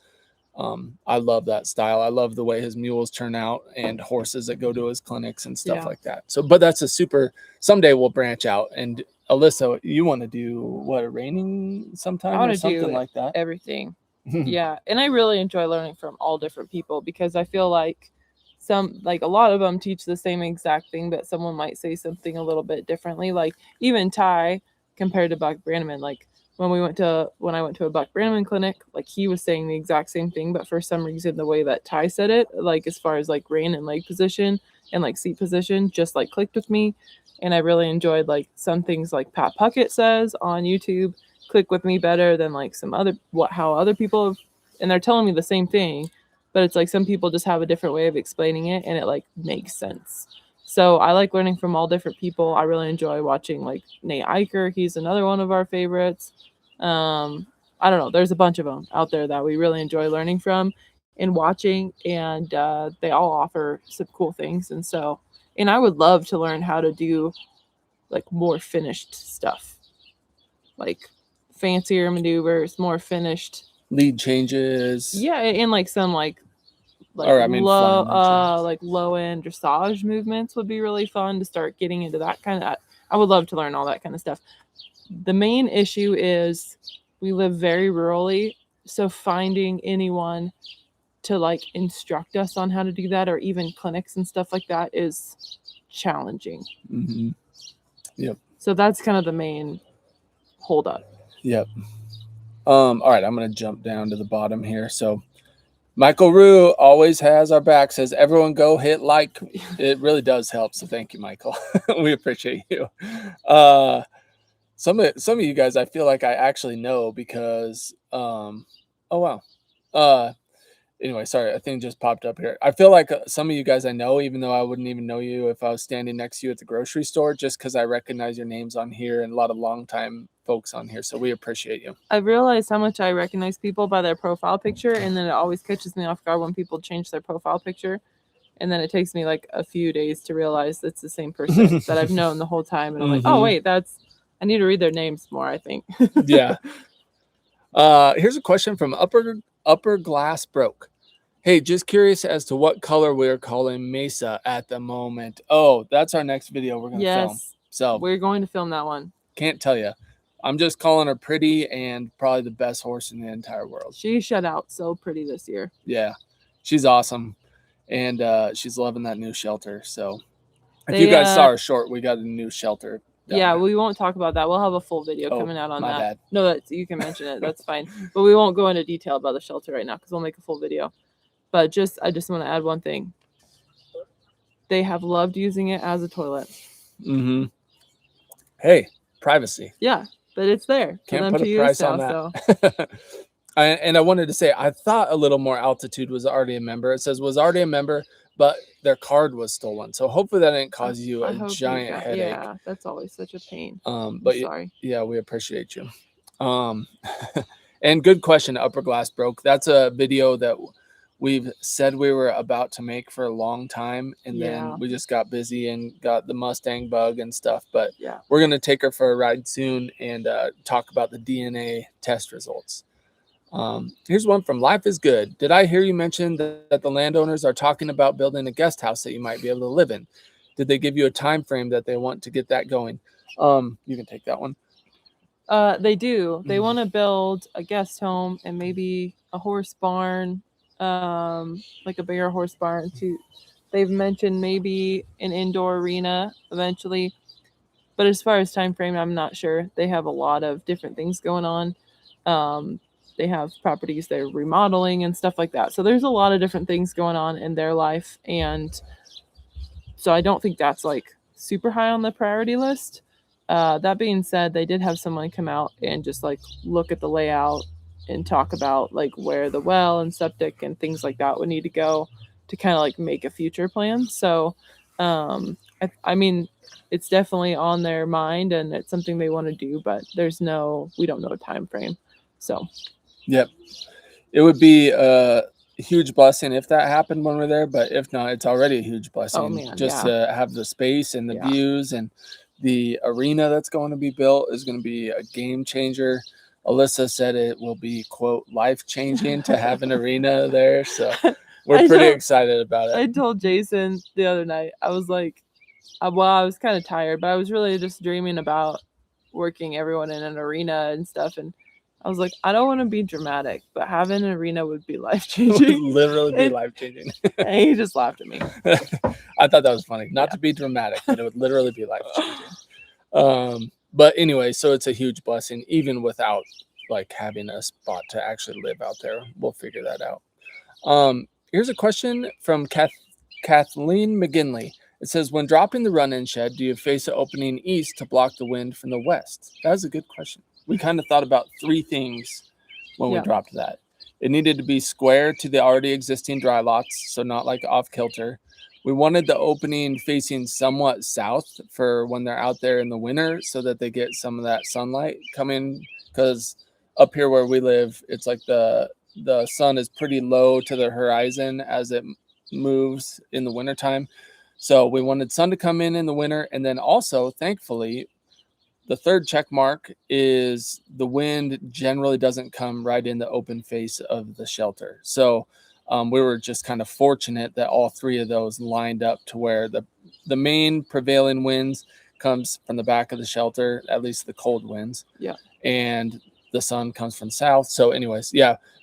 Speaker 2: I love that style. I love the way his mules turn out and horses that go to his clinics and stuff like that. So, but that's a super, someday we'll branch out. And Alyssa, you want to do what, a reining sometime or something like that?
Speaker 1: Everything. Yeah. And I really enjoy learning from all different people because I feel like a lot of them teach the same exact thing, but someone might say something a little bit differently. Like even Ty compared to Buck Brannaman, like when I went to a Buck Brannaman clinic, like he was saying the exact same thing, but for some reason the way that Ty said it, like as far as like rein and leg position and like seat position, just like clicked with me. And I really enjoyed like some things like Pat Puckett says on YouTube click with me better than like some other how other people have, and they're telling me the same thing, but it's like some people just have a different way of explaining it and it like makes sense. So I like learning from all different people. I really enjoy watching like Nate Eicher. He's another one of our favorites. I don't know. There's a bunch of them out there that we really enjoy learning from and watching, and they all offer some cool things. And I would love to learn how to do like more finished stuff, like fancier maneuvers, more finished
Speaker 2: lead changes.
Speaker 1: Yeah, and like some like low end dressage movements would be really fun to start getting into that kind of. I would love to learn all that kind of stuff. The main issue is we live very rurally, so finding anyone to like instruct us on how to do that, or even clinics and stuff like that, is challenging.
Speaker 2: Mm-hmm. Yep.
Speaker 1: So that's kind of the main holdup.
Speaker 2: Yep. All right, I'm going to jump down to the bottom here. So Michael Rue always has our back, says everyone go hit like. It really does help. So thank you, Michael. We appreciate you. Some of you guys I feel like I actually know because oh wow. Anyway, sorry, a thing just popped up here. I feel like some of you guys I know, even though I wouldn't even know you if I was standing next to you at the grocery store, just because I recognize your names on here and a lot of longtime folks on here. So we appreciate you.
Speaker 1: I've realized how much I recognize people by their profile picture, and then it always catches me off guard when people change their profile picture. And then it takes me like a few days to realize it's the same person that I've known the whole time. And I'm like, oh, wait, I need to read their names more, I think.
Speaker 2: Yeah. Here's a question from Upper Glass Broke. Hey, just curious as to what color we're calling Mesa at the moment. Oh, that's our next video we're going to film. So
Speaker 1: we're going to film that one.
Speaker 2: Can't tell you. I'm just calling her pretty and probably the best horse in the entire world.
Speaker 1: She shut out so pretty this year.
Speaker 2: Yeah, she's awesome. And she's loving that new shelter. So if you guys saw her short, we got a new shelter
Speaker 1: Yeah, we won't talk about that. We'll have a full video coming out on
Speaker 2: my
Speaker 1: that.
Speaker 2: bad.
Speaker 1: No, you can mention it. That's fine. But we won't go into detail about the shelter right now because we'll make a full video. But I just want to add one thing. They have loved using it as a toilet.
Speaker 2: Mm-hmm. Hey, privacy.
Speaker 1: Yeah, but it's there for
Speaker 2: Can't
Speaker 1: them
Speaker 2: put
Speaker 1: to
Speaker 2: a
Speaker 1: use
Speaker 2: price
Speaker 1: now.
Speaker 2: on that.
Speaker 1: So.
Speaker 2: And I wanted to say, I thought a little more altitude was already a member. It says was already a member, but their card was stolen. So hopefully that didn't cause you a giant headache.
Speaker 1: Yeah, that's always such a pain.
Speaker 2: But
Speaker 1: sorry.
Speaker 2: Yeah, we appreciate you. And good question. Upper glass broke. That's a video that we've said we were about to make for a long time, and then we just got busy and got the Mustang bug and stuff. But we're gonna take her for a ride soon and talk about the DNA test results. Here's one from Life is Good. Did I hear you mention that the landowners are talking about building a guest house that you might be able to live in? Did they give you a time frame that they want to get that going? You can take that one.
Speaker 1: They do. They want to build a guest home and maybe a horse barn, like a bigger horse barn too. They've mentioned maybe an indoor arena eventually. But as far as time frame, I'm not sure. They have a lot of different things going on. They have properties they're remodeling and stuff like that. So there's a lot of different things going on in their life. And so I don't think that's like super high on the priority list. That being said, they did have someone come out and just like look at the layout and talk about like where the well and septic and things like that would need to go to kind of like make a future plan. So, I mean, it's definitely on their mind and it's something they want to do, but we don't know a time frame. So,
Speaker 2: yep, it would be a huge blessing if that happened when we're there, but if not, it's already a huge blessing.
Speaker 1: Oh, man,
Speaker 2: to have the space and the views, and the arena that's going to be built is going to be a game changer. Alyssa said it will be, quote, life-changing to have an arena there. So we're pretty excited about it.
Speaker 1: I told Jason the other night, I was like, I was kind of tired, but I was really just dreaming about working everyone in an arena and stuff. And I was like, I don't want to be dramatic, but having an arena would be life-changing.
Speaker 2: Literally be life-changing.
Speaker 1: And he just laughed at me.
Speaker 2: I thought that was funny. Not to be dramatic, but it would literally be life-changing. But anyway, so it's a huge blessing, even without like having a spot to actually live out there. We'll figure that out. Here's a question from Kathleen McGinley. It says, when dropping the run-in shed, do you face the opening east to block the wind from the west? That was a good question. We kind of thought about three things when we dropped that. It needed to be square to the already existing dry lots, so not like off kilter. We wanted the opening facing somewhat south for when they're out there in the winter so that they get some of that sunlight coming, because up here where we live, it's like the sun is pretty low to the horizon as it moves in the wintertime. So we wanted sun to come in the winter. And then also, thankfully, the third check mark is the wind generally doesn't come right in the open face of the shelter. So we were just kind of fortunate that all three of those lined up to where the main prevailing winds comes from the back of the shelter, at least the cold winds. Yeah. And the sun comes from south. So anyways,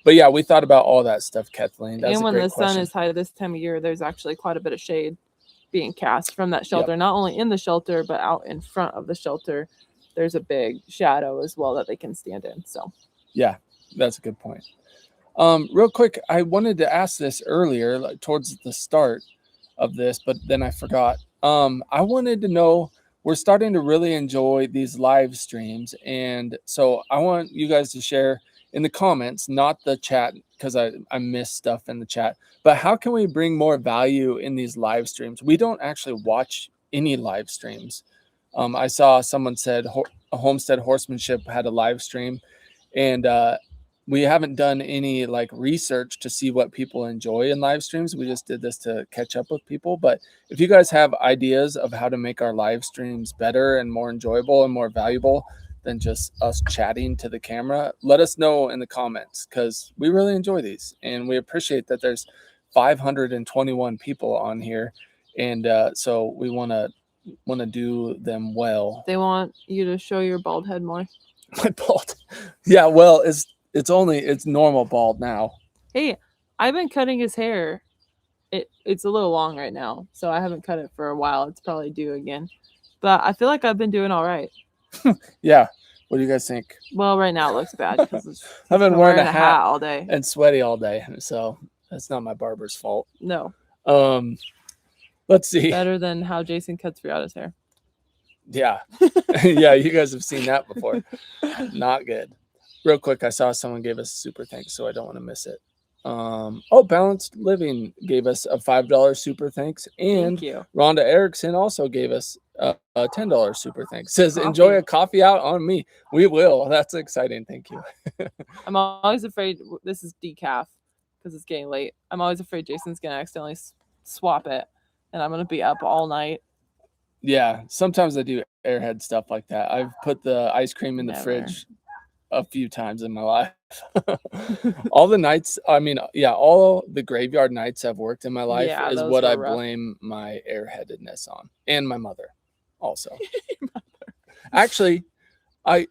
Speaker 2: but we thought about all that stuff, Kathleen. That's
Speaker 1: and when the sun is high this time of year, there's actually quite a bit of shade being cast from that shelter, not only in the shelter, but out in front of the shelter. There's a big shadow as well that they can stand in. So
Speaker 2: yeah, that's a good point. Real quick, I wanted to ask this earlier, like towards the start of this, but then I forgot. I wanted to know, we're starting to really enjoy these live streams. And so I want you guys to share in the comments, not the chat, because I miss stuff in the chat, but how can we bring more value in these live streams? We don't actually watch any live streams. I saw someone said Homestead Horsemanship had a live stream, and we haven't done any like research to see what people enjoy in live streams. We just did this to catch up with people. But if you guys have ideas of how to make our live streams better and more enjoyable and more valuable than just us chatting to the camera, let us know in the comments, because we really enjoy these and we appreciate that there's 521 people on here. And so we want to do them well.
Speaker 1: They want you to show your bald head more.
Speaker 2: My bald. Yeah, well, it's normal bald now.
Speaker 1: Hey, I've been cutting his hair. It's a little long right now, so I haven't cut it for a while. It's probably due again. But I feel like I've been doing all right.
Speaker 2: Yeah. What do you guys think?
Speaker 1: Well, right now it looks bad because
Speaker 2: I've been wearing a
Speaker 1: a
Speaker 2: hat
Speaker 1: all day.
Speaker 2: and sweaty all day, so that's not my barber's fault.
Speaker 1: No,
Speaker 2: Let's see.
Speaker 1: better than how Jason cuts Brianna's hair.
Speaker 2: Yeah. Yeah, you guys have seen that before. Not good. Real quick, I saw someone gave us a super thanks, so I don't want to miss it. Balanced Living gave us a $5 super thanks, and
Speaker 1: Thank you.
Speaker 2: Rhonda Erickson also gave us a $10 super thanks. Says,
Speaker 1: Coffee.
Speaker 2: enjoy a coffee out on me. We will. That's exciting. Thank you.
Speaker 1: I'm always afraid this is decaf because it's getting late. I'm always afraid Jason's gonna accidentally swap it, and I'm gonna be up all night.
Speaker 2: Yeah, sometimes I do airhead stuff like that. I've put the ice cream in the
Speaker 1: Never.
Speaker 2: fridge a few times in my life. All the nights, I mean, yeah, all the graveyard nights I've worked in my life
Speaker 1: Yeah,
Speaker 2: is
Speaker 1: those
Speaker 2: what
Speaker 1: were
Speaker 2: I
Speaker 1: rough.
Speaker 2: blame my airheadedness on, and my mother also. Actually,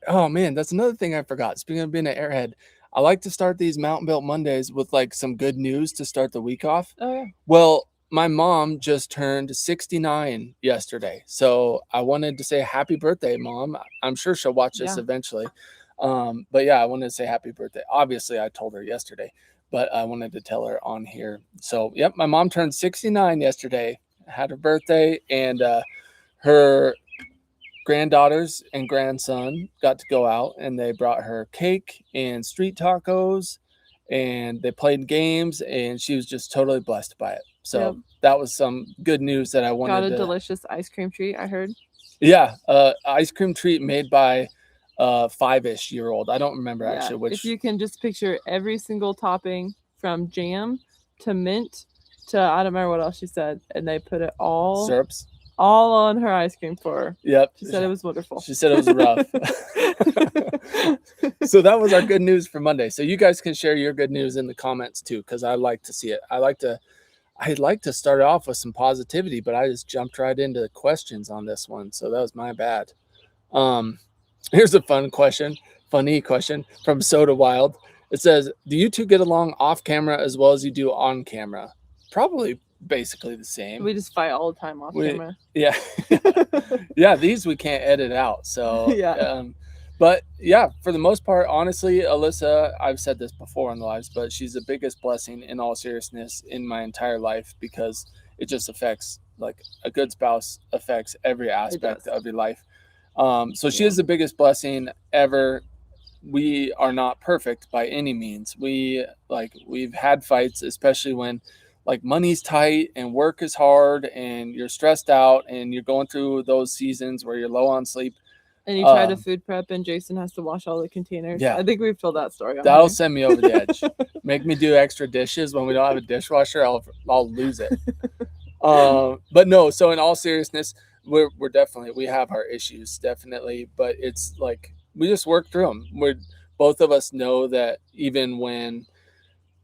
Speaker 2: oh man, that's another thing I forgot. Speaking of being an airhead, I like to start these Mountain Built Mondays with like some good news to start the week off.
Speaker 1: Oh yeah.
Speaker 2: Well, my mom just turned 69 yesterday, so I wanted to say happy birthday, Mom. I'm sure she'll watch this
Speaker 1: Yeah.
Speaker 2: eventually. But yeah, I wanted to say happy birthday. Obviously, I told her yesterday, but I wanted to tell her on here. So, yep, my mom turned 69 yesterday, had her birthday, and her granddaughters and grandson got to go out, and they brought her cake and street tacos, and they played games, and she was just totally blessed by it. So
Speaker 1: Yep.
Speaker 2: that was some good news that I wanted
Speaker 1: Got a
Speaker 2: to.
Speaker 1: delicious ice cream treat, I heard.
Speaker 2: Yeah, ice cream treat made by 5-ish-year-old. I don't remember actually which.
Speaker 1: If you can just picture every single topping from jam to mint to I don't remember what else she said, and they put it all
Speaker 2: Syrups.
Speaker 1: all on her ice cream for her.
Speaker 2: Yep.
Speaker 1: She said it was wonderful.
Speaker 2: She said it was rough. So that was our good news for Monday. So you guys can share your good news in the comments too, because I like to see it. I'd like to start off with some positivity, but I just jumped right into the questions on this one. So that was my bad. Here's a funny question from Soda Wild. It says, do you two get along off camera as well as you do on camera? Probably basically the same.
Speaker 1: We just fight all the time off camera.
Speaker 2: Yeah. Yeah, these we can't edit out. So
Speaker 1: Yeah.
Speaker 2: But yeah, for the most part, honestly, Alyssa, I've said this before on the lives, but she's the biggest blessing in all seriousness in my entire life, because it just affects, like, a good spouse affects every aspect of your life. So she is the biggest blessing ever. We are not perfect by any means. We've had fights, especially when like money's tight and work is hard and you're stressed out and you're going through those seasons where you're low on sleep.
Speaker 1: And you try to food prep and Jason has to wash all the containers.
Speaker 2: Yeah.
Speaker 1: I think we've told that story.
Speaker 2: That'll send me over the edge. Make me do extra dishes when we don't have a dishwasher. I'll lose it. But no, so in all seriousness, we're definitely, we have our issues, definitely, but it's like we just work through them. Both of us know that even when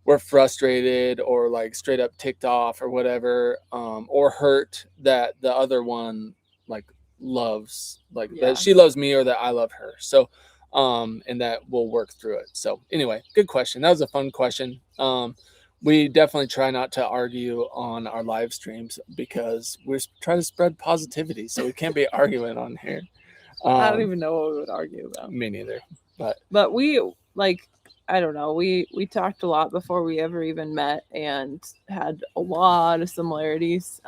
Speaker 2: we're frustrated or like straight up ticked off or whatever, or hurt, that the other one like loves, like that she loves me or that I love her. So and that we'll work through it. So anyway, good question. That was a fun question. We definitely try not to argue on our live streams because we're trying to spread positivity, so we can't be arguing on here.
Speaker 1: I don't even know what we would argue about.
Speaker 2: Me neither.
Speaker 1: But we, like, I don't know, we talked a lot before we ever even met and had a lot of similarities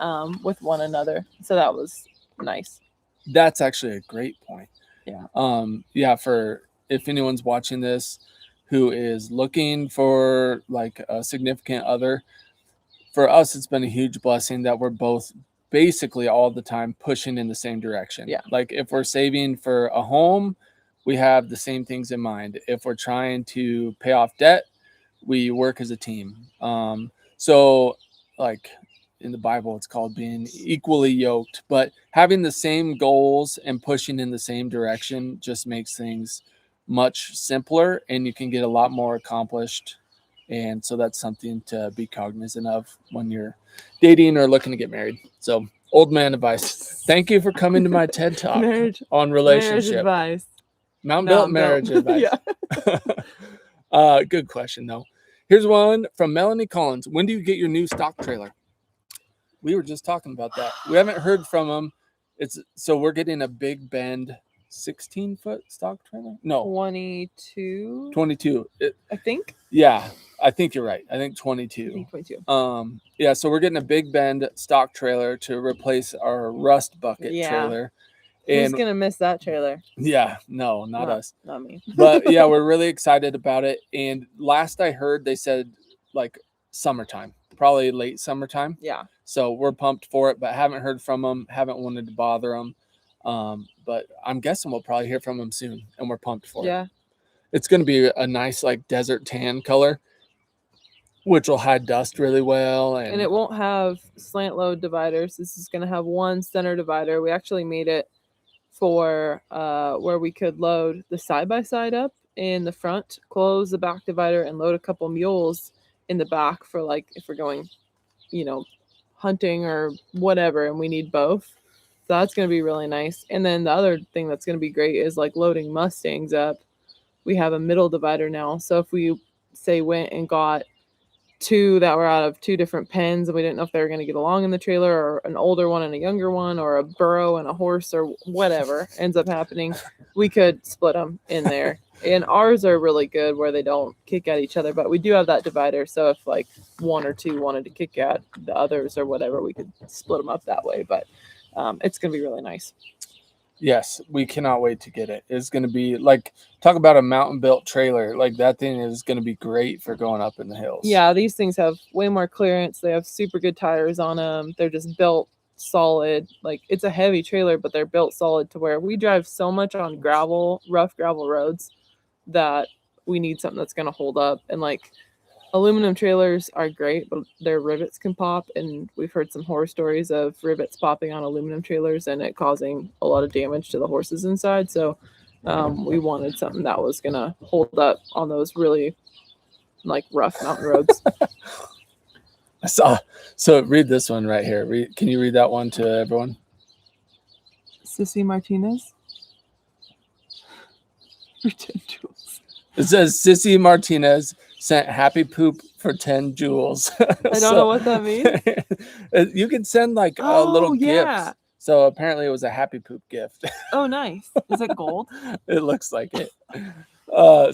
Speaker 1: with one another. So that was nice.
Speaker 2: That's actually a great point.
Speaker 1: Yeah.
Speaker 2: For if anyone's watching this who is looking for like a significant other, for us it's been a huge blessing that we're both basically all the time pushing in the same direction.
Speaker 1: Yeah.
Speaker 2: Like if we're saving for a home, we have the same things in mind. If we're trying to pay off debt, we work as a team. So like in the Bible, it's called being equally yoked, but having the same goals and pushing in the same direction just makes things much simpler and you can get a lot more accomplished. And so that's something to be cognizant of when you're dating or looking to get married. So old man advice. Thank you for coming to my TED Talk on relationship.
Speaker 1: Marriage advice.
Speaker 2: Mountain Built marriage advice. Good question though. Here's one from Melanie Collins. When do you get your new stock trailer? We were just talking about that. We haven't heard from them So we're getting a Big Bend 16-foot stock trailer. No,
Speaker 1: 22.
Speaker 2: 22.
Speaker 1: I think.
Speaker 2: Yeah, I think you're right. I think 22.
Speaker 1: I think 22.
Speaker 2: Yeah, so we're getting a Big Bend stock trailer to replace our Rust Bucket trailer.
Speaker 1: Who's gonna miss that trailer?
Speaker 2: Yeah, no, not us.
Speaker 1: Not me.
Speaker 2: But yeah, we're really excited about it. And last I heard, they said like summertime, probably late summertime.
Speaker 1: Yeah.
Speaker 2: So we're pumped for it, but haven't heard from them. Haven't wanted to bother them. But I'm guessing we'll probably hear from them soon, and we're pumped for it.
Speaker 1: Yeah.
Speaker 2: It's going to be a nice like desert tan color, which will hide dust really well.
Speaker 1: And it won't have slant load dividers. This is going to have one center divider. We actually made it for where we could load the side-by-side up in the front, close the back divider, and load a couple mules in the back for like if we're going, hunting or whatever, and we need both. So that's going to be really nice. And then the other thing that's going to be great is like loading Mustangs up. We have a middle divider now. So if we say went and got two that were out of two different pens and we didn't know if they were going to get along in the trailer, or an older one and a younger one, or a burro and a horse, or whatever ends up happening, we could split them in there. And ours are really good where they don't kick at each other, but we do have that divider. So if like one or two wanted to kick at the others or whatever, we could split them up that way. But it's going to be really nice.
Speaker 2: Yes, we cannot wait to get it. It's going to be like, talk about a mountain built trailer. Like that thing is going to be great for going up in the hills.
Speaker 1: Yeah, these things have way more clearance. They have super good tires on them. They're just built solid. Like it's a heavy trailer, but they're built solid to where we drive so much on rough gravel roads that we need something that's going to hold up. And like aluminum trailers are great, but their rivets can pop, and we've heard some horror stories of rivets popping on aluminum trailers and it causing a lot of damage to the horses inside. So we wanted something that was going to hold up on those really like rough mountain roads.
Speaker 2: So read this one right here. Can you read that one to everyone?
Speaker 1: Sissy Martinez. For 10 jewels.
Speaker 2: It says Sissy Martinez sent happy poop for 10 jewels.
Speaker 1: I don't know what that means.
Speaker 2: You can send like a little gift. So apparently it was a happy poop gift.
Speaker 1: Oh, nice. Is it gold?
Speaker 2: It looks like it.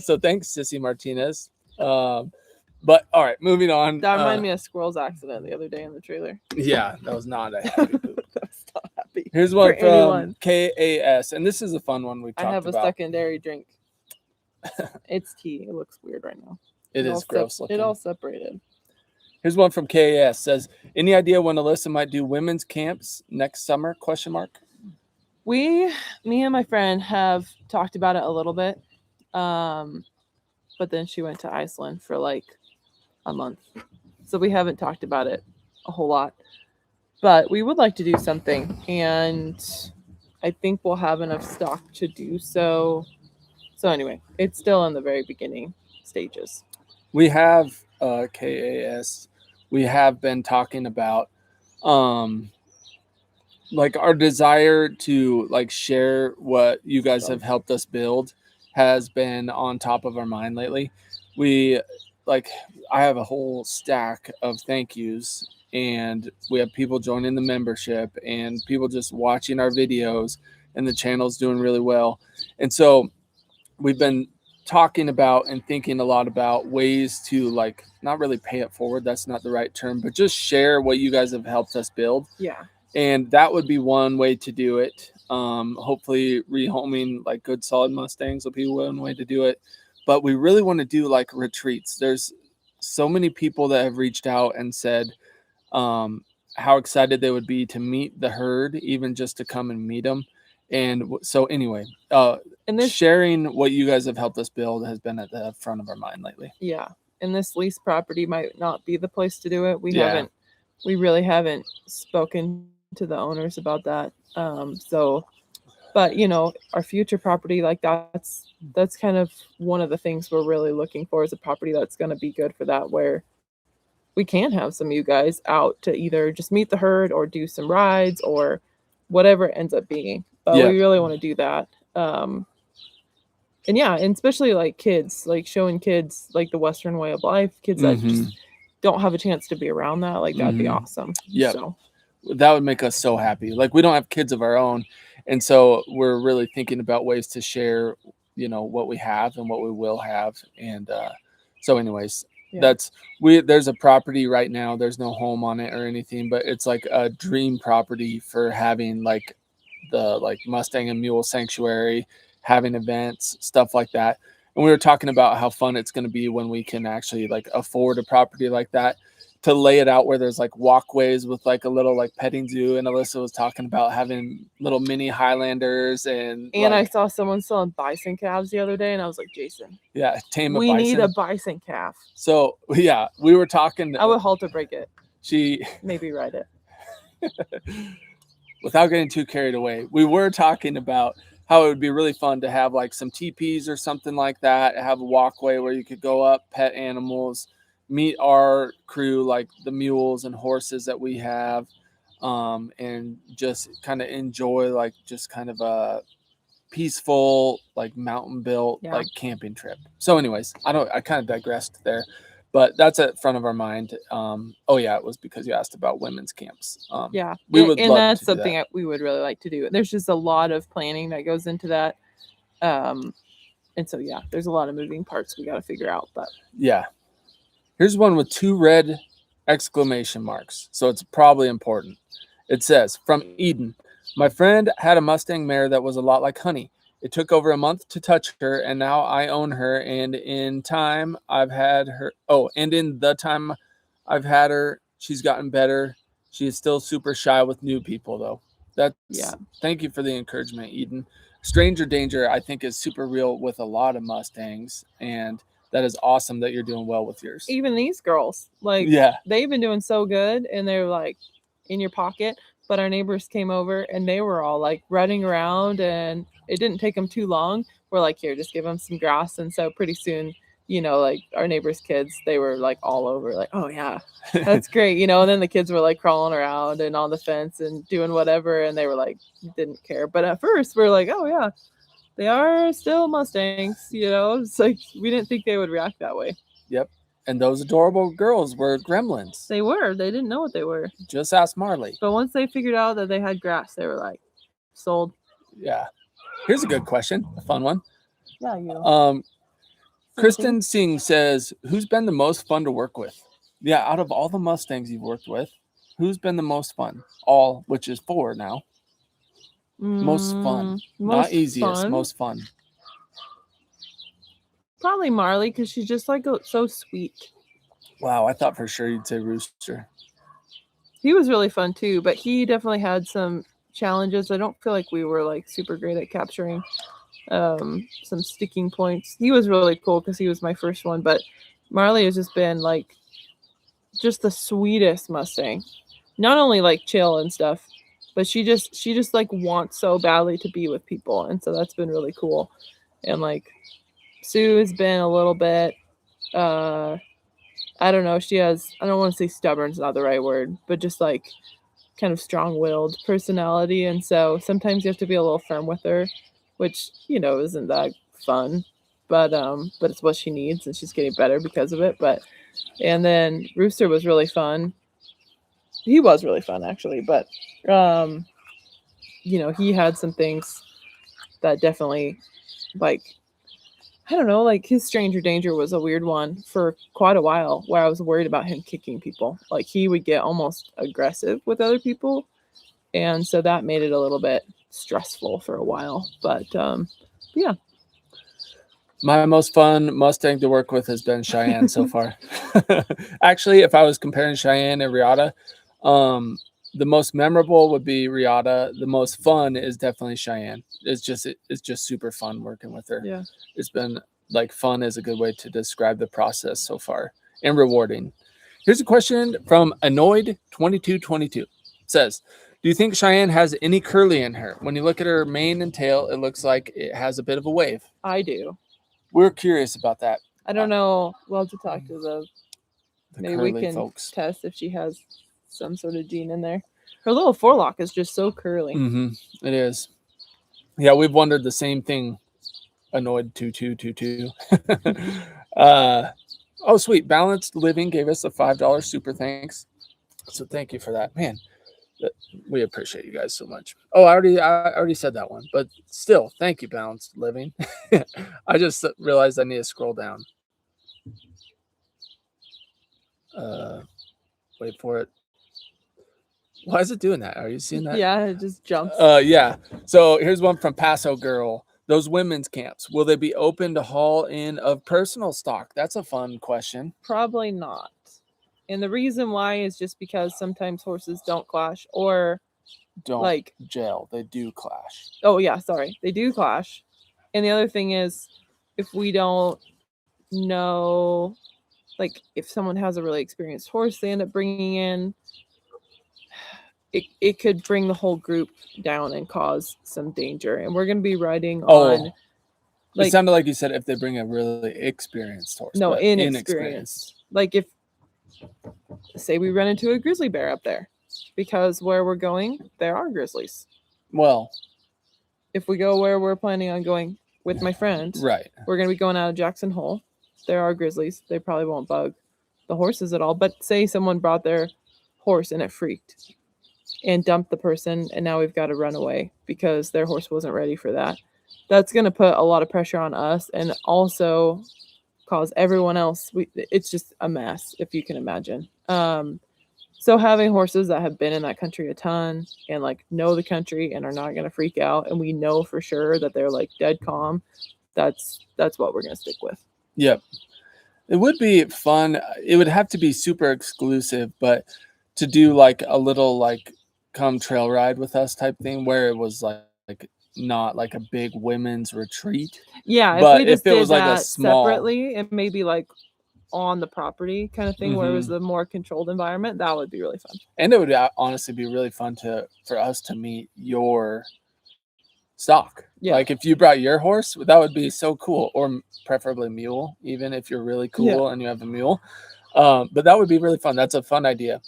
Speaker 2: So thanks, Sissy Martinez. But all right, moving on.
Speaker 1: That reminded me of Squirrel's accident the other day in the trailer.
Speaker 2: Yeah, that was not a happy poop.
Speaker 1: That was not happy.
Speaker 2: Here's one from KAS, and this is a fun one we talked about.
Speaker 1: I have a secondary drink. It's tea. It looks weird right now.
Speaker 2: It is gross looking.
Speaker 1: It all separated.
Speaker 2: Here's one from KAS. Says, any idea when Alyssa might do women's camps next summer? ?
Speaker 1: Me and my friend have talked about it a little bit. But then she went to Iceland for like a month. So we haven't talked about it a whole lot. But we would like to do something. And I think we'll have enough stock to do so. So anyway, it's still in the very beginning stages.
Speaker 2: We have KAS. We have been talking about like our desire to like share what you guys have helped us build has been on top of our mind lately. I have a whole stack of thank yous, and we have people joining the membership and people just watching our videos, and the channel's doing really well. And so we've been talking about and thinking a lot about ways to like not really pay it forward, that's not the right term, but just share what you guys have helped us build.
Speaker 1: Yeah.
Speaker 2: And that would be one way to do it. Hopefully rehoming like good solid Mustangs will be one way to do it. But we really want to do like retreats. There's so many people that have reached out and said how excited they would be to meet the herd, even just to come and meet them. And so anyway, sharing what you guys have helped us build has been at the front of our mind lately.
Speaker 1: Yeah. And this lease property might not be the place to do it. We really haven't spoken to the owners about that. But our future property, like that's kind of one of the things we're really looking for, is a property that's going to be good for that, where we can have some of you guys out to either just meet the herd or do some rides or whatever it ends up being. But we really want to do that. And especially like kids, like showing kids like the Western way of life, kids that just don't have a chance to be around that. Like that'd be awesome.
Speaker 2: Yeah.
Speaker 1: So
Speaker 2: that would make us so happy. Like, we don't have kids of our own, and so we're really thinking about ways to share, what we have and what we will have. And so anyways,
Speaker 1: Yeah.
Speaker 2: there's a property right now. There's no home on it or anything, but it's like a dream property for having like the Mustang and Mule sanctuary, having events, stuff like that. And we were talking about how fun it's going to be when we can actually like afford a property like that, to lay it out where there's like walkways with like a little like petting zoo. And Alyssa was talking about having little mini Highlanders and
Speaker 1: I saw someone selling bison calves the other day, and I was like, Jason,
Speaker 2: tame a
Speaker 1: we
Speaker 2: bison.
Speaker 1: need a bison calf.
Speaker 2: So yeah, we were talking.
Speaker 1: I would halter break it.
Speaker 2: She
Speaker 1: maybe ride it.
Speaker 2: Without getting too carried away, we were talking about how it would be really fun to have like some teepees or something like that, have a walkway where you could go up, pet animals, meet our crew, like the mules and horses that we have, and just kind of enjoy like just kind of a peaceful, like mountain built, like camping trip. So anyways, I kind of digressed there, but that's at front of our mind. Oh yeah, it was because you asked about women's camps. We would love
Speaker 1: that's
Speaker 2: to do
Speaker 1: something
Speaker 2: that.
Speaker 1: we would really like to do. There's just a lot of planning that goes into that. And so, yeah, there's a lot of moving parts we got to figure out, but
Speaker 2: yeah. Here's one with 2 red exclamation marks. So it's probably important. It says, from Eden, my friend had a Mustang mare that was a lot like Honey. It took over a month to touch her, and now I own her. And in the time I've had her, she's gotten better. She is still super shy with new people, though. Thank you for the encouragement, Eden. Stranger danger, I think, is super real with a lot of Mustangs, and that is awesome that you're doing well with yours.
Speaker 1: Even these girls, like, they've been doing so good, and they're like in your pocket. But our neighbors came over, and they were all like running around, and it didn't take them too long. We're like, here, just give them some grass. And so pretty soon, like our neighbors' kids, they were like all over, like, oh yeah, that's great, and then the kids were like crawling around and on the fence and doing whatever, and they were like, didn't care. But at first we're like, oh yeah, they are still Mustangs, it's like we didn't think they would react that way.
Speaker 2: Yep. And those adorable girls were gremlins.
Speaker 1: They didn't know what they were.
Speaker 2: Just ask Marley.
Speaker 1: But once they figured out that they had grass, they were like, sold.
Speaker 2: Yeah. Here's a good question, a fun one.
Speaker 1: Yeah, you.
Speaker 2: Kristen Singh says, who's been the most fun to work with? Yeah, out of all the Mustangs you've worked with, who's been the most fun? All, which is 4 now. Most fun. Not easiest, most fun.
Speaker 1: Probably Marley, because she's just like so sweet.
Speaker 2: Wow, I thought for sure you'd say Rooster.
Speaker 1: He was really fun too, but he definitely had some challenges. I don't feel like we were like super great at capturing some sticking points. He was really cool because he was my first one, but Marley has just been like just the sweetest Mustang. Not only like chill and stuff, but she just like wants so badly to be with people, and so that's been really cool. And like Sue has been a little bit I don't know, she has, I don't want to say stubborn's not the right word, but just like kind of strong-willed personality, and so sometimes you have to be a little firm with her, which isn't that fun, but it's what she needs, and she's getting better because of it. And then Rooster was really fun. He was really fun actually, but he had some things that definitely, like, I don't know, like his stranger danger was a weird one for quite a while, where I was worried about him kicking people. Like he would get almost aggressive with other people, and so that made it a little bit stressful for a while. But yeah.
Speaker 2: My most fun Mustang to work with has been Cheyenne so far. Actually, if I was comparing Cheyenne and Riata, the most memorable would be Riata. The most fun is definitely Cheyenne. It's just super fun working with her.
Speaker 1: Yeah.
Speaker 2: It's been like fun is a good way to describe the process so far, and rewarding. Here's a question from Annoyed2222. It says, do you think Cheyenne has any curly in her? When you look at her mane and tail, it looks like it has a bit of a wave.
Speaker 1: I do.
Speaker 2: We're curious about that.
Speaker 1: I don't know. We'll have to talk to the maybe we can
Speaker 2: folks.
Speaker 1: Test if she has some sort of gene in there. Her little forelock is just so curly.
Speaker 2: It is. Yeah, we've wondered the same thing. Annoyed2222. Oh, sweet. Balanced Living gave us a $5 super thanks. So thank you for that. Man, We appreciate you guys so much. Oh, I already said that one, but still, thank you, Balanced Living. I just realized I need to scroll down. Wait for it. Why is it doing that? Are you seeing that?
Speaker 1: Yeah, it just jumps.
Speaker 2: Yeah. So here's one from Paso Girl. Those women's camps, will they be open to haul in of personal stock? That's a fun question.
Speaker 1: Probably not. And the reason why is just because sometimes horses don't clash or
Speaker 2: Don't
Speaker 1: like
Speaker 2: gel. They do clash.
Speaker 1: Oh yeah, sorry. They do clash. And the other thing is if we don't know, like if someone has a really experienced horse they end up bringing in, it could bring the whole group down and cause some danger. And we're going to be riding on
Speaker 2: it sounded like you said if they bring a really experienced horse.
Speaker 1: No, inexperienced. Like if, say we run into a grizzly bear up there, because where we're going, there are grizzlies.
Speaker 2: Well,
Speaker 1: if we go where we're planning on going with my friend,
Speaker 2: right,
Speaker 1: we're going to be going out of Jackson Hole. There are grizzlies. They probably won't bug the horses at all. But say someone brought their horse and it freaked and dumped the person, and now we've got to run away because their horse wasn't ready for that. That's going to put a lot of pressure on us and also cause everyone else. It's just a mess, if you can imagine. So having horses that have been in that country a ton and like know the country and are not going to freak out, and we know for sure that they're like dead calm, that's what we're going to stick with.
Speaker 2: Yep. It would be fun. It would have to be super exclusive, but to do like a little like come trail ride with us type thing where it was like not like a big women's retreat.
Speaker 1: Yeah,
Speaker 2: but
Speaker 1: if we just
Speaker 2: if it was
Speaker 1: did
Speaker 2: like
Speaker 1: that
Speaker 2: a small
Speaker 1: separately and maybe like on the property kind of thing, where it was a more controlled environment, that would be really fun.
Speaker 2: And it would honestly be really fun for us to meet your stock. Yeah. Like if you brought your horse, that would be so cool. Or preferably mule, even if you're really cool and you have a mule. But that would be really fun. That's a fun idea.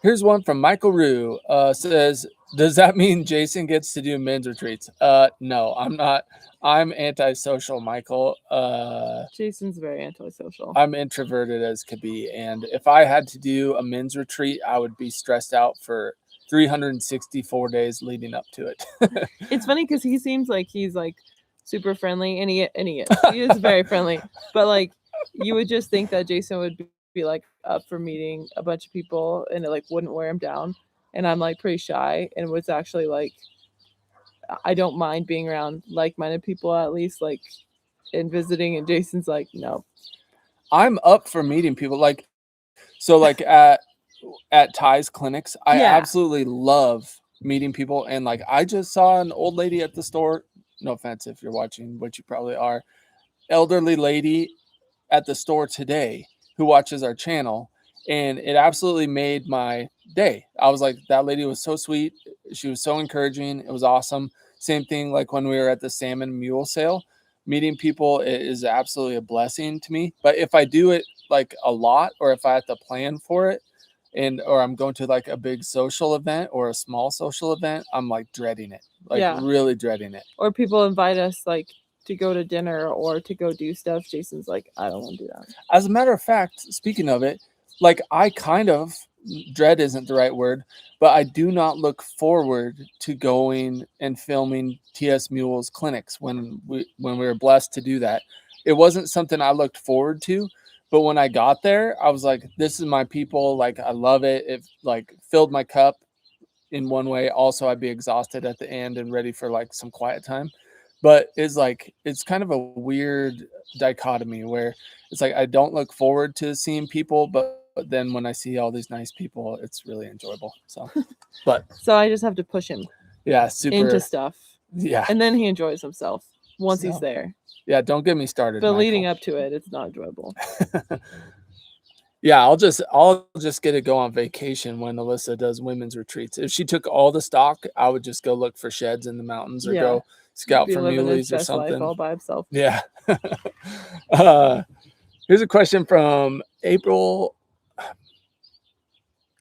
Speaker 2: Here's one from Michael Rue. Says, does that mean Jason gets to do men's retreats? No, I'm not. I'm antisocial, Michael.
Speaker 1: Jason's very antisocial.
Speaker 2: I'm introverted as could be. And if I had to do a men's retreat, I would be stressed out for 364 days leading up to it.
Speaker 1: It's funny because he seems like he's like super friendly, and he is. He is very friendly. But like you would just think that Jason would be like up for meeting a bunch of people and it like wouldn't wear him down. And I'm like pretty shy, and was actually like I don't mind being around like-minded people, at least like in visiting. And Jason's like, no.
Speaker 2: I'm up for meeting people. Like so like at Ty's clinics, I absolutely love meeting people. And like I just saw an old lady at the store. No offense if you're watching, which you probably are. Elderly lady at the store today who watches our channel, and it absolutely made my day. I was like, that lady was so sweet. She was so encouraging. It was awesome. Same thing like when we were at the salmon mule sale. Meeting people is absolutely a blessing to me. But if I do it like a lot, or if I have to plan for it, or I'm going to like a big social event or a small social event, I'm like dreading it, really dreading it.
Speaker 1: Or people invite us like to go to dinner or to go do stuff. Jason's like, I don't want to do that.
Speaker 2: As a matter of fact, speaking of it, like I kind of dread isn't the right word, but I do not look forward to going and filming TS Mule's clinics when we were blessed to do that. It wasn't something I looked forward to. But when I got there, I was like, this is my people. Like, I love it. It like filled my cup in one way. Also, I'd be exhausted at the end and ready for like some quiet time. But it's like, it's kind of a weird dichotomy where it's like, I don't look forward to seeing people, but then when I see all these nice people, it's really enjoyable. So
Speaker 1: I just have to push him into stuff.
Speaker 2: Yeah.
Speaker 1: And then he enjoys himself once he's there.
Speaker 2: Yeah, don't get me started.
Speaker 1: But Michael, leading up to it, it's not enjoyable.
Speaker 2: Yeah, I'll just get to go on vacation when Alyssa does women's retreats. If she took all the stock, I would just go look for sheds in the mountains or go scout for muleys or something.
Speaker 1: Life all by himself.
Speaker 2: Yeah. Here's a question from April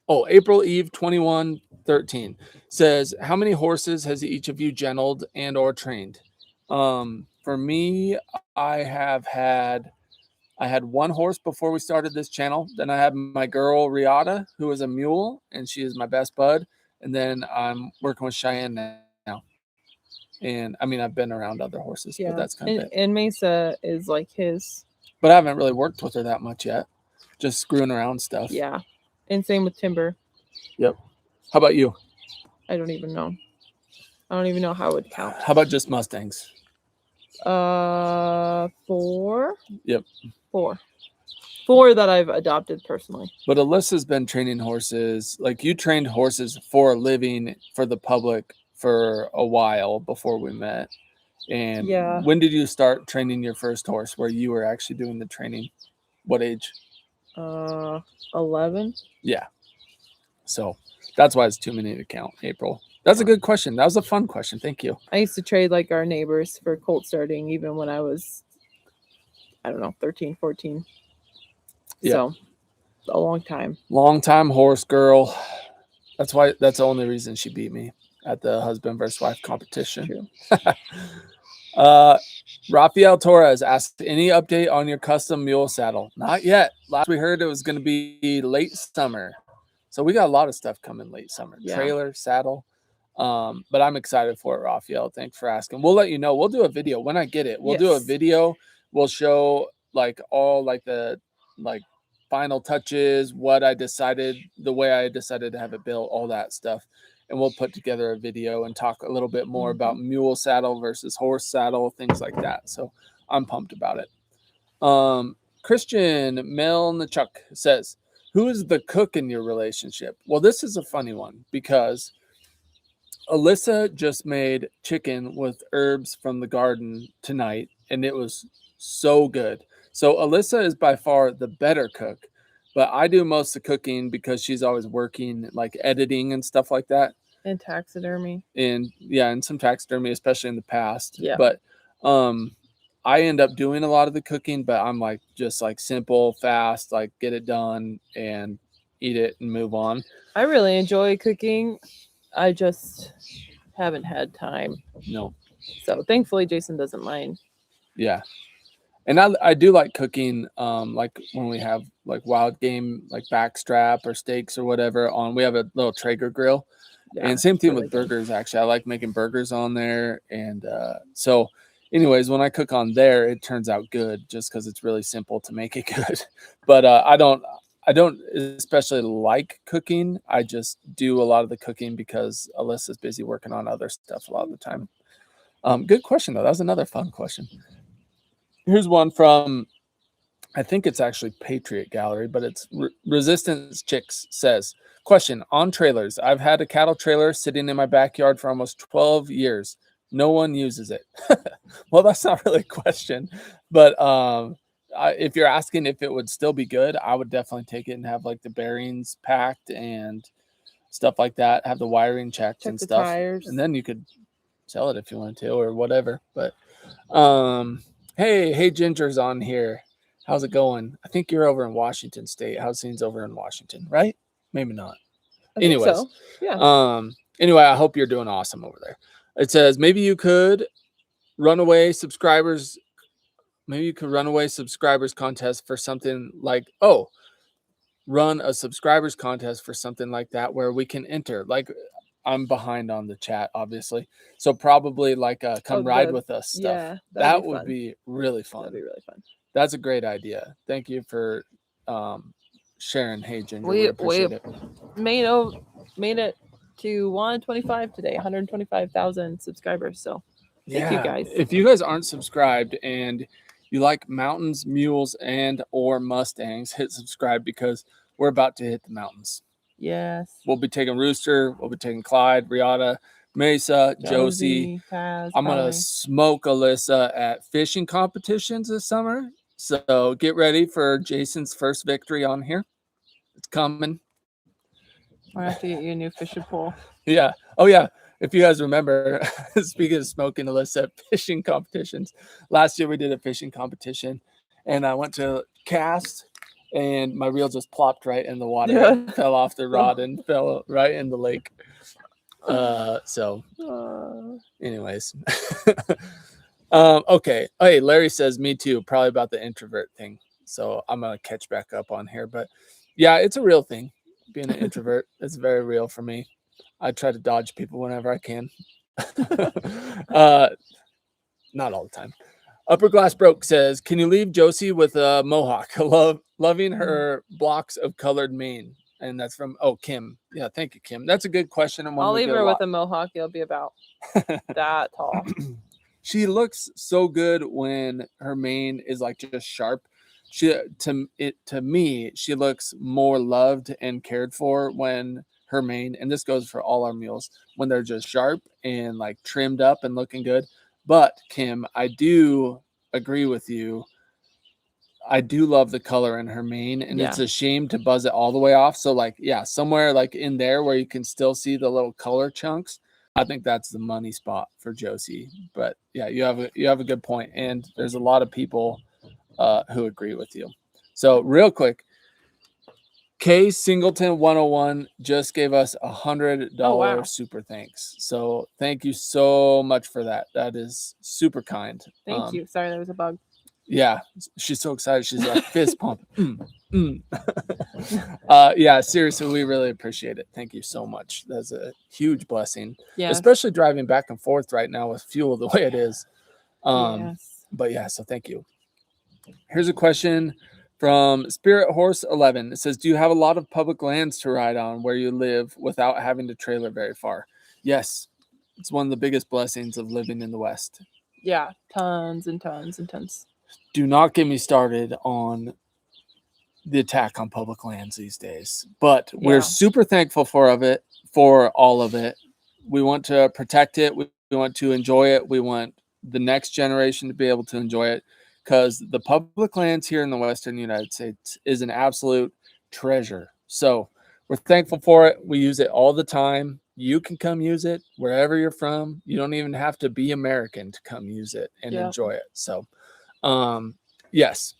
Speaker 2: Eve 2113 says, how many horses has each of you gentled and or trained? For me, I I had one horse before we started this channel. Then I had my girl Riata, who is a mule, and she is my best bud. And then I'm working with Cheyenne now. And I mean, I've been around other horses, but that's kind of it.
Speaker 1: And Mesa is like his.
Speaker 2: But I haven't really worked with her that much yet. Just screwing around stuff.
Speaker 1: Yeah. And same with Timber.
Speaker 2: Yep. How about you?
Speaker 1: I don't even know. I don't even know how it would count.
Speaker 2: How about just Mustangs?
Speaker 1: 4.
Speaker 2: Yep.
Speaker 1: 4. 4 that I've adopted personally.
Speaker 2: But Alyssa's been training horses. Like, you trained horses for a living for the public for a while before we met. And when did you start training your first horse where you were actually doing the training? What age?
Speaker 1: 11.
Speaker 2: Yeah. So that's why it's too many to count. April. That's a good question. That was a fun question. Thank you.
Speaker 1: I used to trade like our neighbors for colt starting even when I was, I don't know, 13, 14. Yeah. So a long time. Long time
Speaker 2: horse girl. That's the only reason she beat me at the husband versus wife competition. Rafael Torres asked, any update on your custom mule saddle? Not yet. Last we heard it was going to be late summer. So we got a lot of stuff coming late summer. Yeah. Trailer, saddle. But I'm excited for it, Rafael. Thanks for asking. We'll let you know. We'll do a video when I get it. We'll do a video. We'll show like all like the final touches, what I decided, the way I decided to have it built, all that stuff. And we'll put together a video and talk a little bit more about mule saddle versus horse saddle, things like that. So I'm pumped about it. Christian Melnichuk says, who is the cook in your relationship? Well, this is a funny one because Alyssa just made chicken with herbs from the garden tonight, and it was so good. So Alyssa is by far the better cook, but I do most of the cooking because she's always working, like editing and stuff like that.
Speaker 1: And taxidermy.
Speaker 2: And some taxidermy, especially in the past.
Speaker 1: Yeah.
Speaker 2: But I end up doing a lot of the cooking, but I'm like just like simple, fast, like get it done and eat it and move on.
Speaker 1: I really enjoy cooking. I just haven't had time.
Speaker 2: No.
Speaker 1: So thankfully Jason doesn't mind.
Speaker 2: Yeah. And I do like cooking, like when we have like wild game, like backstrap or steaks or whatever on, we have a little Traeger grill. Yeah, and same thing really with burgers. Actually, I like making burgers on there. And so anyways, when I cook on there, it turns out good just because it's really simple to make it good. But I don't especially like cooking. I just do a lot of the cooking because Alyssa's busy working on other stuff a lot of the time. Good question, though. That was another fun question. Here's one from, I think it's actually Patriot Gallery, but it's Resistance Chicks says, question on trailers. I've had a cattle trailer sitting in my backyard for almost 12 years. No one uses it. Well, that's not really a question, but if you're asking if it would still be good, I would definitely take it and have like the bearings packed and stuff like that. Have the wiring checked and stuff.
Speaker 1: Tires.
Speaker 2: And then you could sell it if you wanted to or whatever. But hey, Ginger's on here. How's it going? I think you're over in Washington State. How's things over in Washington, right? Maybe not. Anyways,
Speaker 1: so. Yeah.
Speaker 2: Anyway, I hope you're doing awesome over there. It says maybe you could runaway subscribers contest for something like run a subscribers contest for something like that where we can enter. Like I'm behind on the chat, obviously. So probably like come ride with us stuff.
Speaker 1: Yeah,
Speaker 2: that would be really fun.
Speaker 1: That'd be really fun.
Speaker 2: That's a great idea. Thank you for sharing. Hey, Ginger, we appreciate it.
Speaker 1: Made it to 125 today, 125,000 subscribers. So thank you guys.
Speaker 2: If you guys aren't subscribed and you like mountains, mules, and or Mustangs, hit subscribe because we're about to hit the mountains.
Speaker 1: Yes.
Speaker 2: We'll be taking Rooster. We'll be taking Clyde, Riata, Mesa, Josie.
Speaker 1: Paz,
Speaker 2: I'm going to smoke Alyssa at fishing competitions this summer. So get ready for Jason's first victory on here. It's coming.
Speaker 1: I'll have to get you a new fishing pole.
Speaker 2: Yeah. Oh, yeah. If you guys remember, speaking of smoking Alyssa at fishing competitions, last year we did a fishing competition and I went to cast and my reel just plopped right in the water.
Speaker 1: Yeah.
Speaker 2: Fell off the rod and fell right in the lake. Anyways. Okay. Hey, Larry says me too, probably about the introvert thing. So I'm going to catch back up on here. But yeah, it's a real thing. Being an introvert, it's very real for me. I try to dodge people whenever I can. Not all the time. Upper Glass Broke says, can you leave Josie with a mohawk? Loving her blocks of colored mane. And that's from, Kim. Yeah, thank you, Kim. That's a good question. And
Speaker 1: I'll leave her with a mohawk. It'll be about that tall.
Speaker 2: She looks so good when her mane is like just sharp. To me, she looks more loved and cared for when her mane, and this goes for all our mules, when they're just sharp and like trimmed up and looking good. But Kim, I do agree with you. I do love the color in her mane, and it's a shame to buzz it all the way off. So like, yeah, somewhere like in there where you can still see the little color chunks, I think that's the money spot for Josie. But yeah, you have a good point, and there's a lot of people who agree with you. So real quick, K Singleton 101 just gave us $100 super thanks. So thank you so much for that. That is super kind.
Speaker 1: Thank you. Sorry, there was a bug.
Speaker 2: Yeah, she's so excited. She's like fist pump. Yeah, seriously, we really appreciate it. Thank you so much. That's a huge blessing. Yeah, especially driving back and forth right now with fuel the way it is. But yeah, so thank you. Here's a question from Spirit Horse 11. It says, do you have a lot of public lands to ride on where you live without having to trailer very far? Yes, it's one of the biggest blessings of living in the West.
Speaker 1: Yeah, tons and tons and tons.
Speaker 2: Do not get me started on the attack on public lands these days, but we're super thankful for all of it. We want to protect it. We want to enjoy it. We want the next generation to be able to enjoy it, because the public lands here in the Western United States is an absolute treasure. So we're thankful for it. We use it all the time. You can come use it wherever you're from. You don't even have to be American to come use it and enjoy it. So yes.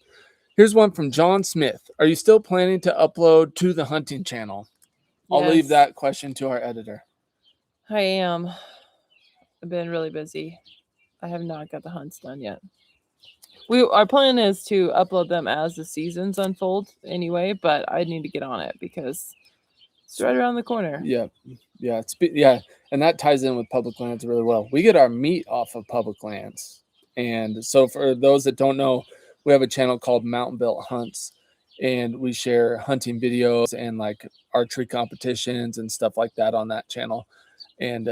Speaker 2: Here's one from John Smith. Are you still planning to upload to the hunting channel? I'll leave that question to our editor.
Speaker 1: I am. I've been really busy. I have not got the hunts done yet. Our plan is to upload them as the seasons unfold anyway, but I need to get on it because it's right around the corner.
Speaker 2: Yeah. And that ties in with public lands really well. We get our meat off of public lands. And so for those that don't know, we have a channel called MTN BUILT Hunts, and we share hunting videos and like archery competitions and stuff like that on that channel. And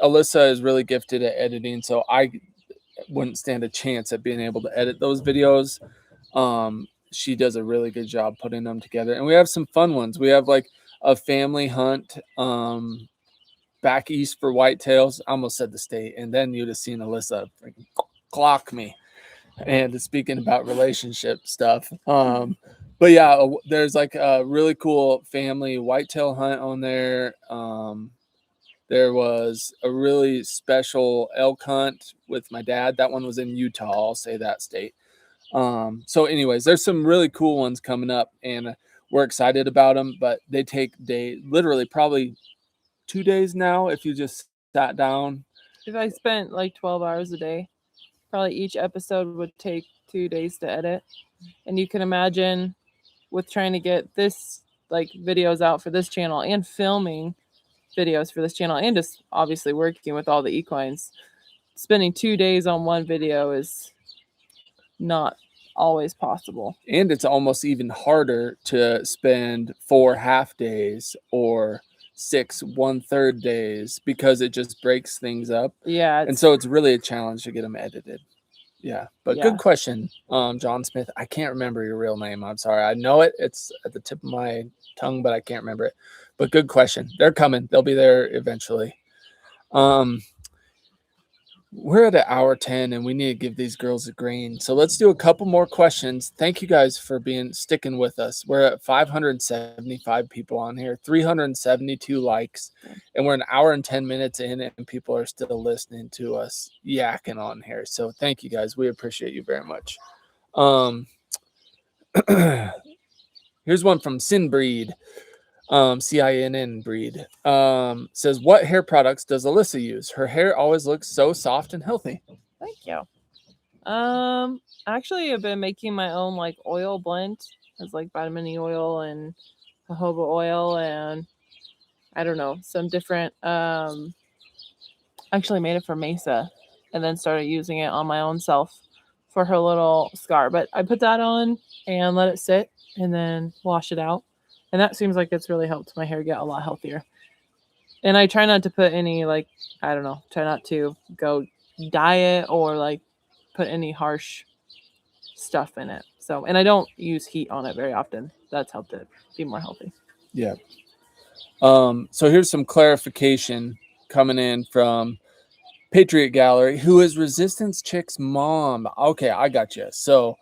Speaker 2: Alyssa is really gifted at editing, so I wouldn't stand a chance at being able to edit those videos. She does a really good job putting them together, and we have some fun ones. We have like a family hunt back east for whitetails. I almost said the state, and then you'd have seen Alyssa freaking clock me. And speaking about relationship stuff, but yeah, there's like a really cool family whitetail hunt on there. There was a really special elk hunt with my dad. That one was in Utah. I'll say that state. So anyways, there's some really cool ones coming up, and we're excited about them, but they take literally probably 2 days now if you just sat down.
Speaker 1: If I spent like 12 hours a day, probably each episode would take 2 days to edit. And you can imagine with trying to get this like videos out for this channel and filming videos for this channel and just obviously working with all the equines, spending 2 days on one video is not always possible.
Speaker 2: And it's almost even harder to spend 4 half days or 6 1/3 days because it just breaks things up.
Speaker 1: Yeah.
Speaker 2: And so it's really a challenge to get them edited. Yeah. But good question, John Smith. I can't remember your real name. I'm sorry. I know it. It's at the tip of my tongue, but I can't remember it. But good question. They're coming. They'll be there eventually. We're at 1:10 and we need to give these girls a green. So let's do a couple more questions. Thank you guys for sticking with us. We're at 575 people on here, 372 likes, and we're 1 hour and 10 minutes in, and people are still listening to us yakking on here. So thank you guys. We appreciate you very much. Here's one from Sinbreed. CINN breed, says, what hair products does Alyssa use? Her hair always looks so soft and healthy.
Speaker 1: Thank you. Actually, I've been making my own like oil blend. It's like vitamin E oil and jojoba oil, and I don't know, some different. Actually made it for Mesa, and then started using it on my own self for her little scar. But I put that on and let it sit, and then wash it out, and that seems like it's really helped my hair get a lot healthier. And I try not to put any like, I don't know, try not to go dye it or like put any harsh stuff in it. So, and I don't use heat on it very often. That's helped it be more healthy.
Speaker 2: Yeah. So here's some clarification coming in from Patriot Gallery, who is Resistance Chick's mom. Okay, I got you. So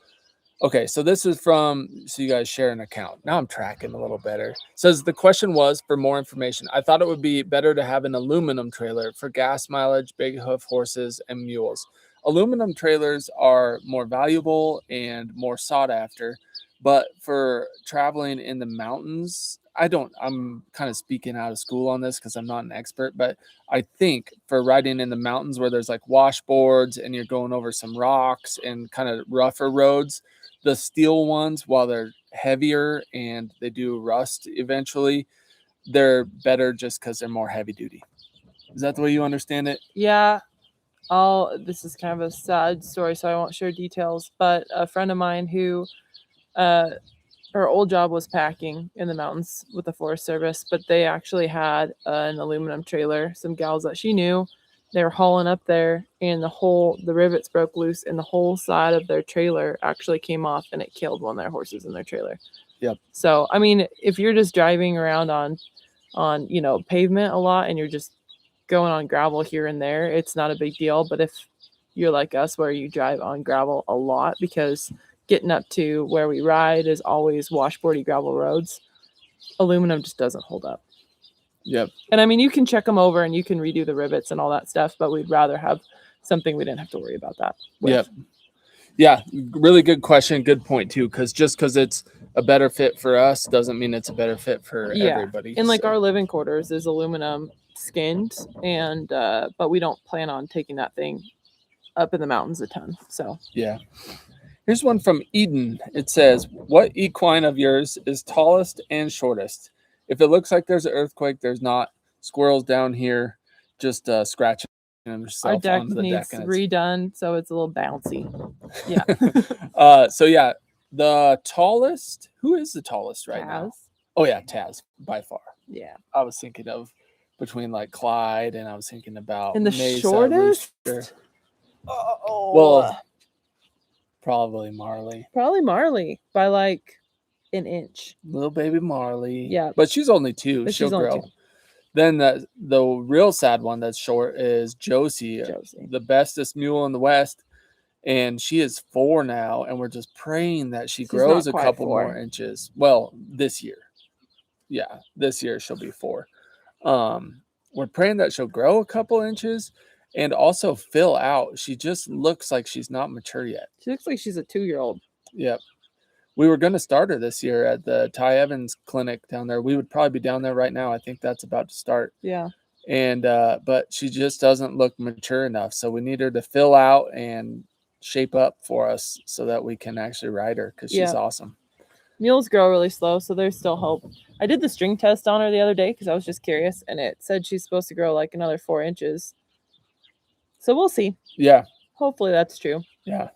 Speaker 2: this is from, so you guys share an account. Now I'm tracking a little better. Says the question was for more information. I thought it would be better to have an aluminum trailer for gas mileage, big hoof horses, and mules. Aluminum trailers are more valuable and more sought after, but for traveling in the mountains, I'm kind of speaking out of school on this because I'm not an expert, but I think for riding in the mountains where there's like washboards and you're going over some rocks and kind of rougher roads, the steel ones, while they're heavier and they do rust eventually, they're better just because they're more heavy duty. Is that the way you understand it?
Speaker 1: Yeah. This is kind of a sad story, so I won't share details. But a friend of mine who, her old job was packing in the mountains with the Forest Service, but they actually had an aluminum trailer. Some gals that she knew, they were hauling up there, and the rivets broke loose, and the whole side of their trailer actually came off, and it killed one of their horses in their trailer.
Speaker 2: Yep.
Speaker 1: So, I mean, if you're just driving around on pavement a lot, and you're just going on gravel here and there, it's not a big deal. But if you're like us, where you drive on gravel a lot, because getting up to where we ride is always washboardy gravel roads, aluminum just doesn't hold up.
Speaker 2: Yep.
Speaker 1: And I mean, you can check them over and you can redo the rivets and all that stuff, but we'd rather have something we didn't have to worry about that with.
Speaker 2: Yep. Yeah, really good question. Good point too, because just because it's a better fit for us doesn't mean it's a better fit for everybody.
Speaker 1: And like our living quarters is aluminum skinned, and but we don't plan on taking that thing up in the mountains a ton. So
Speaker 2: yeah. Here's one from Eden. It says, what equine of yours is tallest and shortest? If it looks like there's an earthquake, there's not. Squirrels down here just scratching themselves
Speaker 1: our deck
Speaker 2: onto the
Speaker 1: needs
Speaker 2: deck.
Speaker 1: redone, so it's a little bouncy. Yeah.
Speaker 2: So yeah, the tallest, who is the tallest right now? Oh yeah, Taz, by far.
Speaker 1: Yeah.
Speaker 2: I was thinking of between like Clyde, and I was thinking about
Speaker 1: and the
Speaker 2: Mesa,
Speaker 1: shortest.
Speaker 2: Oh, well, probably Marley.
Speaker 1: Probably Marley by like an inch.
Speaker 2: Little baby Marley.
Speaker 1: Yeah.
Speaker 2: But she's only 2. But she'll grow. Then the real sad one that's short is Josie, the bestest mule in the West. And she is 4 now, and we're just praying that she's grows a couple more inches. Well, this year. Yeah, this year she'll be 4. We're praying that she'll grow a couple inches and also fill out. She just looks like she's not mature yet.
Speaker 1: She looks like she's a 2-year-old.
Speaker 2: Yep. We were going to start her this year at the Ty Evans clinic down there. We would probably be down there right now. I think that's about to start.
Speaker 1: Yeah.
Speaker 2: And but she just doesn't look mature enough. So we need her to fill out and shape up for us so that we can actually ride her, because she's awesome.
Speaker 1: Mules grow really slow, so there's still hope. I did the string test on her the other day because I was just curious, and it said she's supposed to grow like another 4 inches. So we'll see.
Speaker 2: Yeah.
Speaker 1: Hopefully that's true.
Speaker 2: Yeah.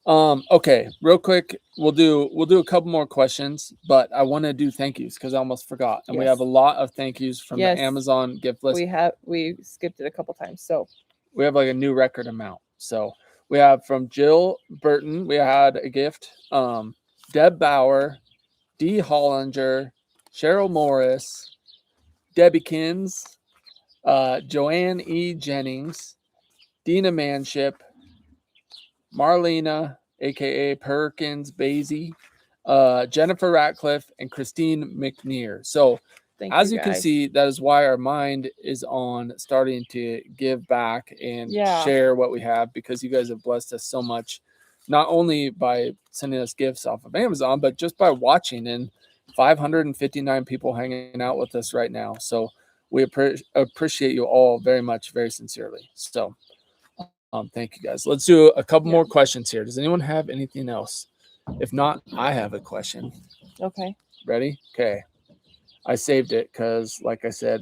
Speaker 2: Okay, real quick, we'll do a couple more questions, but I want to do thank yous because I almost forgot. And we have a lot of thank yous from the Amazon gift list.
Speaker 1: We skipped it a couple times. So
Speaker 2: we have like a new record amount. So we have from Jill Burton, we had a gift. Deb Bauer, D. Hollinger, Cheryl Morris, Debbie Kins, Joanne E. Jennings, Dina Manship, Marlena, aka Perkins Basie, Jennifer Ratcliffe, and Christine McNear. So as you can see, that is why our mind is on starting to give back and share what we have, because you guys have blessed us so much, not only by sending us gifts off of Amazon, but just by watching, and 559 people hanging out with us right now. So we appreciate you all very much, very sincerely. So Thank you guys. Let's do a couple
Speaker 1: Yeah.
Speaker 2: more questions here. Does anyone have anything else? If not, I have a question.
Speaker 1: Okay.
Speaker 2: Ready? Okay. I saved it because, like I said,